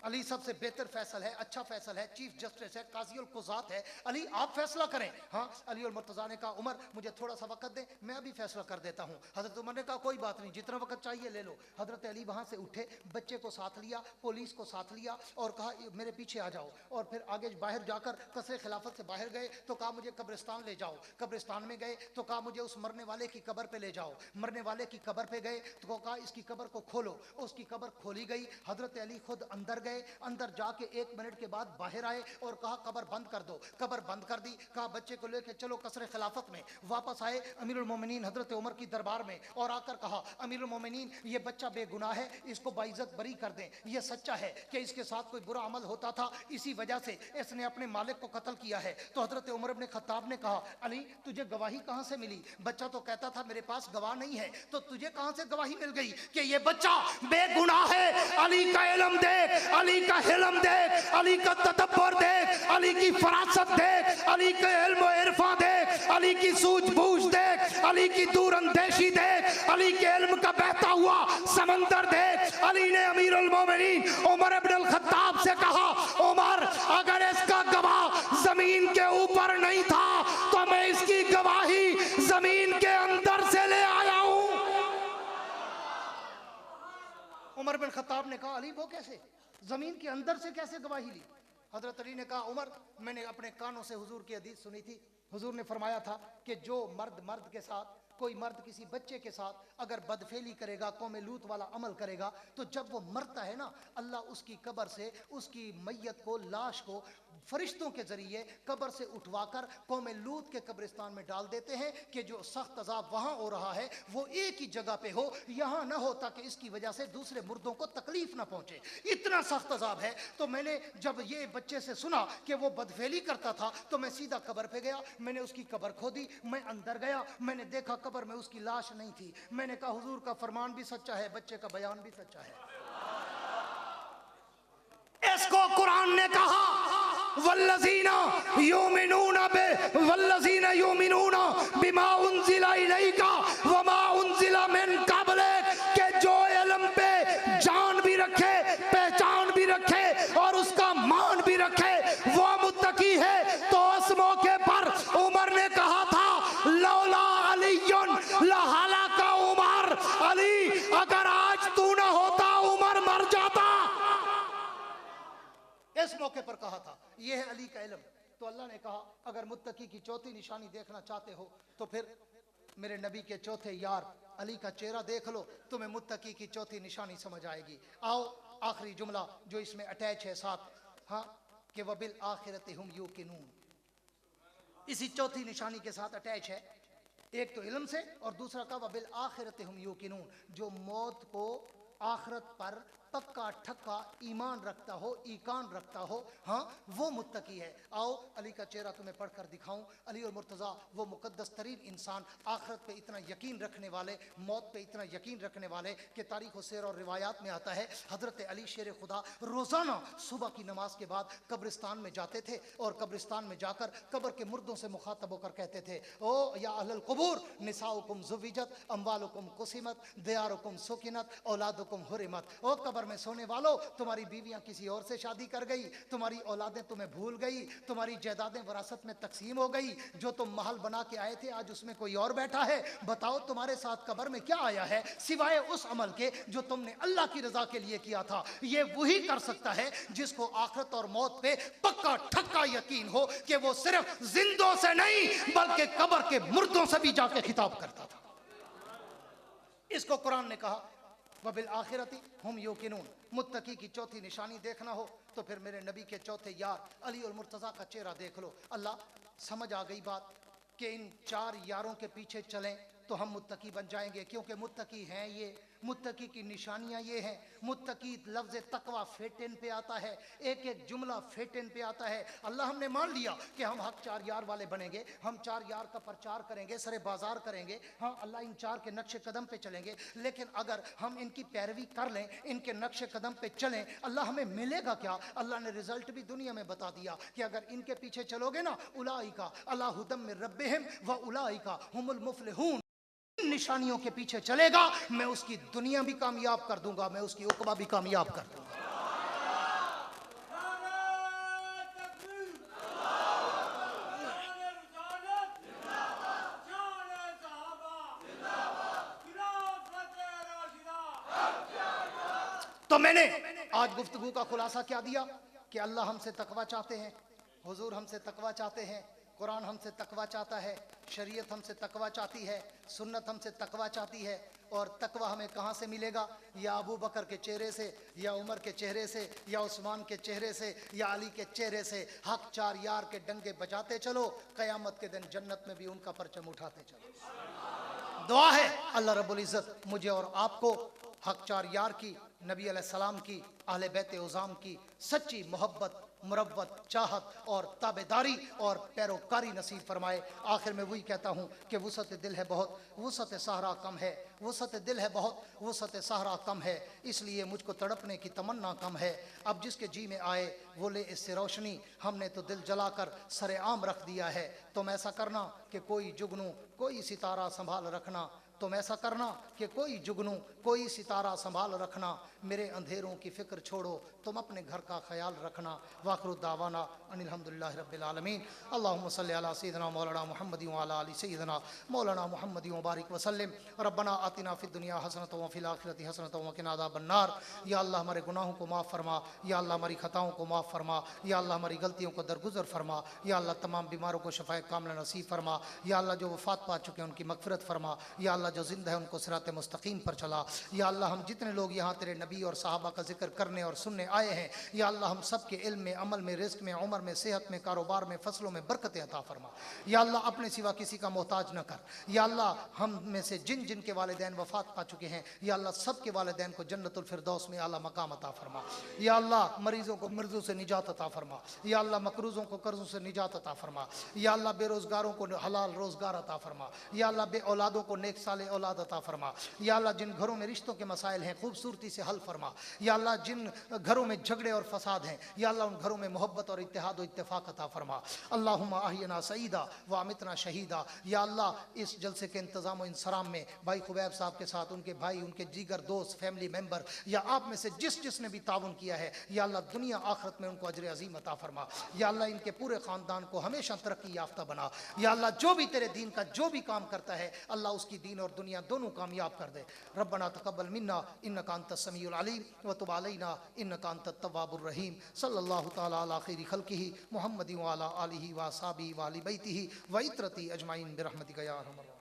अली सबसे बेहतर फैसल है, अच्छा फैसल है, चीफ जस्टिस है, काजी उल कुज़ात है, अली आप फैसला करें। हाँ, अली उल मुर्तज़ा ने कहा, उमर मुझे थोड़ा सा वक्त दे, मैं अभी फैसला कर देता हूँ। हजरत उमर ने कहा कोई बात नहीं, जितना वक्त चाहिए ले लो। हजरत अली वहाँ से उठे, बच्चे को साथ लिया, पुलिस को साथ लिया और कहा मेरे पीछे आ जाओ, और फिर आगे बाहर जाकर कसरे खिलाफत से बाहर गए तो कहा मुझे कब्रिस्तान ले जाओ, कब्रिस्तान में गए तो कहा मुझे उस मरने वाले की कब्र पे ले जाओ, मरने वाले की कब्र पे गए तो कहा इसकी कब्र को खोलो, उसकी कब्र खोली गई। हजरत अली खुद अंदर गए, अंदर जाके 1 मिनट के बाद बाहर आए और कहा कब्र बंद कर दो, कब्र बंद कर दी। कहा बच्चे को लेके चलो कसरे खिलाफत में। वापस आए अमीरुल मोमिनीन हजरत उमर की दरबार में और आकर कहा, अमीरुल मोमिनीन ये बच्चा बेगुनाह है, इसको बाइज्जत बरी कर दें, ये सच्चा है कि इसके साथ कोई बुरा अमल होता था, इसी वजह से इसने अपने मालिक को कत्ल किया है। तो हजरत उमर इब्न खत्ताब ने कहा, अली तुझे गवाही कहां से मिली? बच्चा तो कहता था मेरे पास गवाह नहीं है, तो तुझे कहां से गवाही मिल गई कि ये बच्चा बेगुनाह है? अली का इल्म देख, अली का हिल्म देख, अली का तदब्बर देख, अली की फरासत देख, अली के इल्म व इरफा देख, अली की सूझबूझ देख, अली की दूरअंदेशी देख, अली के इल्म का बहता हुआ समंदर देख। अली ने अमीरुल मोमिनीन उमर इब्न खत्ताब से कहा, उमर अगर इसका गवाह जमीन के ऊपर नहीं था तो मैं इसकी गवाही जमीन के अंदर से ले आया हूं। उमर बिन खत्ताब ने कहा, अली वो कैसे, जमीन के अंदर से कैसे गवाही ली? हजरत अली ने कहा, उमर मैंने अपने कानों से हुजूर की हदीस सुनी थी, हुजूर ने फरमाया था कि जो मर्द के साथ, कोई मर्द किसी बच्चे के साथ अगर बदफेली करेगा, कौम लूत वाला अमल करेगा, तो जब वो मरता है ना, अल्लाह उसकी कब्र से उसकी मैयत को, लाश को फरिश्तों के जरिए कब्र से उठवाकर कौम लूत के कब्रिस्तान में डाल देते हैं कि जो सख्त अजाब वहाँ हो रहा है वो एक ही जगह पे हो, यहाँ ना हो, ताकि इसकी वजह से दूसरे मुर्दों को तकलीफ ना पहुँचे, इतना सख्त अजाब है। तो मैंने जब ये बच्चे से सुना कि वो बदफेली करता था तो मैं सीधा कब्र पे गया, मैंने उसकी कब्र खोदी, मैं अंदर गया, मैंने देखा कब्र में उसकी लाश नहीं थी। मैंने कहा हुजूर का फरमान भी सच्चा है, बच्चे का बयान भी सच्चा है। इसको कुरान ने कहा, वल्लज़ीना युमिनूना बिमा उन्ज़िला इलैका वमा उन्ज़िला मिन क़ब्लिक, के जो इल्म पे जान भी रखे, पहचान भी रखे और उसका मान भी रखे, वो मुत्तकी है। तो उस मौके पर उमर ने कहा था, लौला अलीयुन लहलका उमर, अली अगर आज तू ना होता उमर मर जाता। इस मौके पर कहा था, यह है अली का इल्म। तो अल्लाह ने कहा, अगर मुत्तकी की चौथी निशानी देखना चाहते हो तो फिर मेरे नबी के चौथे यार अली का चेहरा देख लो, तुम्हें मुत्तकी की चौथी निशानी समझ आएगी। आओ आखिरी जुमला जो इसमें अटैच है साथ, हाँ, कि वबिल आखिरत हुम यूकिनून, इसी चौथी निशानी के साथ अटैच है। एक तो इल्म से और दूसरा का वबिल आखिरत हुम यूकिनून, जो मौत को आखिरत पर पक्का ठक्का ईमान रखता हो, ईकान रखता हो, हाँ, वो मुत्तकी है। आओ अली का चेहरा तुम्हें पढ़कर दिखाऊं। अली और मुर्तज़ा वो मुकद्दस तरीन इंसान, आखिरत पे इतना यकीन रखने वाले, मौत पे इतना यकीन रखने वाले कि तारीख़ शेर और रिवायात में आता है हज़रत अली शेर खुदा रोज़ाना सुबह की नमाज के बाद कब्रिस्तान में जाते थे और कब्रिस्तान में जाकर कब्र के मुर्दों से मुखातब होकर कहते थे, ओ या अहलल क़ुबूर निसाउकुम ज़ुव्विजत अम्वालुकुम कुसिमत दियारुकुम सुकिनत औलादुकुम हुरिमत। ओ कब्र में सोने वालों, तुम्हारी बीवियां किसी और से शादी कर गई, तुम्हारी औलादें तुम्हें भूल गई, तुम्हारी जायदादें वरासत में तकसीम हो गई, जो तुम महल बना के आए थे आज उसमें कोई और बैठा है। बताओ तुम्हारे साथ कब्र में क्या आया है सिवाय उस अमल के जो तुमने अल्लाह की रजा के लिए किया था। ये वही कर सकता है जिसको आखिरत और मौत पे पक्का ठक्का यकीन हो कि वो सिर्फ जिंदों से नहीं बल्कि कब्र के मुर्दों से भी जाके खिताब करता था। इसको कुरान ने कहा, वबिल आखिरती हुम यूकिनून। मुत्तकी की चौथी निशानी देखना हो तो फिर मेरे नबी के चौथे यार अली और मुर्तज़ा का चेहरा देख लो। अल्लाह, समझ आ गई बात कि इन 4 यारों के पीछे चलें तो हम मुत्तकी बन जाएंगे, क्योंकि मुत्तकी हैं ये, मुत्तकी की निशानियां ये हैं। मुत्तकी लफ्ज़ तकवा फेटेन पे आता है, एक एक जुमला फेटेन पे आता है। अल्लाह, हमने मान लिया कि हम हक 4 यार वाले बनेंगे, हम 4 यार का प्रचार करेंगे, सरे बाजार करेंगे। हाँ अल्लाह, इन 4 के नक्शे कदम पे चलेंगे, लेकिन अगर हम इनकी पैरवी कर लें, इनके नक्शे कदम पे चलें, अल्लाह हमें मिलेगा क्या? अल्लाह ने रिजल्ट भी दुनिया में बता दिया कि अगर इनके पीछे चलोगे ना, उलाइका अला हुदम मिर रब्बिहिम व उलाइका हुमुल मुफलिहून, निशानियों के पीछे चलेगा, मैं उसकी दुनिया भी कामयाब कर दूंगा, मैं उसकी उकबा भी कामयाब कर दूंगा। तो मैंने आज गुफ्तगू का खुलासा क्या दिया कि अल्लाह हमसे तकवा चाहते हैं, हुजूर हमसे तकवा चाहते हैं, कुरान हमसे तकवा चाहता है, शरीयत हमसे तकवा चाहती है, सुन्नत हमसे तकवा चाहती है। और तकवा हमें कहाँ से मिलेगा? या अबू बकर के चेहरे से, या उमर के चेहरे से, या उस्मान के चेहरे से, या अली के चेहरे से। हक 4 यार के डंगे बजाते चलो, क़यामत के दिन जन्नत में भी उनका परचम उठाते चलो। दुआ है अल्लाह रब्बुल इज़्ज़त मुझे और आपको हक 4 यार की, नबी अलैहिस्सलाम की, अहले बैत उज़ाम की सच्ची मोहब्बत, मुरव्वत, चाहत और ताबेदारी और पैरोकारी नसीब फरमाए। आखिर में वही कहता हूँ कि वुसअत दिल है बहुत, वुसअत सहरा कम है, वुसअत दिल है बहुत, वुसअत सहरा कम है, इसलिए मुझको तड़पने की तमन्ना कम है। अब जिसके जी में आए वो ले इससे रोशनी, हमने तो दिल जलाकर सरेआम रख दिया है। तुम ऐसा करना कि कोई जुगनू कोई सितारा संभाल रखना, तुम ऐसा करना कि कोई जुगनू कोई सितारा संभाल रखना, मेरे अंधेरों की फ़िक्र छोड़ो, तुम अपने घर का ख्याल रखना। वाखिरु दावाना अनिल हम्दुलिल्लाहि रब्बिल आलमीन। अल्लाहुम्मा सल्लि अला सय्यिदिना मौलाना मुहम्मदिन व अला आलि सय्यिदिना मौलाना मुहम्मदिन व बारिक वसल्लिम। रब्बना आतिना फिद दुनिया हसनतन व फिल आखिरति हसनतन व क़िना अज़ाबन नार। या अल्लाह, हमारे गुनाहों को माफ़ फरमा, या अल्लाह हमारी खताओं को माफ़ फरमा, या अल्लाह हमारी गलतियों को दरगुजर फरमा, या अल्लाह तमाम बीमारों को शफ़ाए कामिला नसीब फरमा, या अल्लाह जो वफ़ात पा चुके हैं उनकी मग़फ़िरत फरमा, या अल्लाह जो ज़िंदा है उनको सिरात मुस्तकीम पर चला। या अल्लाह, हम जितने लोग यहाँ तेरे नबी और सहाबा का जिक्र करने और सुनने आए हैं, या अल्लाह हम सब के इल्म में, अमल में, रिज़्क़ में, उम्र में, सेहत में, कारोबार में, फसलों में बरकतें अता फरमा। या अल्लाह, अपने सिवा किसी का मोहताज न कर। या अल्लाह, हम में से जिन जिन के वालिदैन वफ़ात पा चुके हैं, या अल्लाह सब के वालिदैन को जन्नतुल फिरदौस में आला मकाम अता फरमा। या अल्लाह, मरीज़ों को मर्ज़ों से निजात अता फरमा। या अल्लाह, मकरूज़ों को कर्ज़ों से निजात अता फरमा। या अल्लाह, बेरोज़गारों को हलाल रोज़गार अता फरमा। या अल्लाह, बे औलादों को नेक साले औलाद अता फरमा। या अल्लाह, जिन घरों में रिश्तों के मसाइल हैं खूबसूरती से हल फरमा। या अल्लाह, जिन घरों में झगड़े और फसाद हैं, या अल्लाह उन घरों में मोहब्बत और इत्तेहाद और इत्तेफाक अता फरमा। अल्लाहुम्मा अहियना सईदा व अमितना शहीदा। या अल्लाह, इस जलसे के इंतज़ाम और इंसराम में भाई खुबैब साहब के साथ उनके भाई, उनके जीगर दोस्त, फैमिली मेंबर, या आप में से जिसने भी ताउन किया है, या अल्लाह दुनिया आखिरत में उनको अजर अजीम अता फरमा। या अल्लाह, इनके पूरे ख़ानदान को हमेशा तरक्की याफ्ता बना। या अल्लाह, जो भी तेरे दीन का जो भी काम करता है, अल्लाह उसकी दीन और दुनिया दोनों कामयाब कर दे। रब्बना तक़ब्बल मिन्ना इन्नका अंतस समीउल अलीम व तुब अलैना इन्नका अंतत तव्वाबुर रहीम। सल्लल्लाहु तआला अला खैरि खल्क़िही मुहम्मदिन व अला आलिहि व अस्हाबिही व अहलि बैतिही व इत्रती अजमाइन बिरहमतिका या अरहमर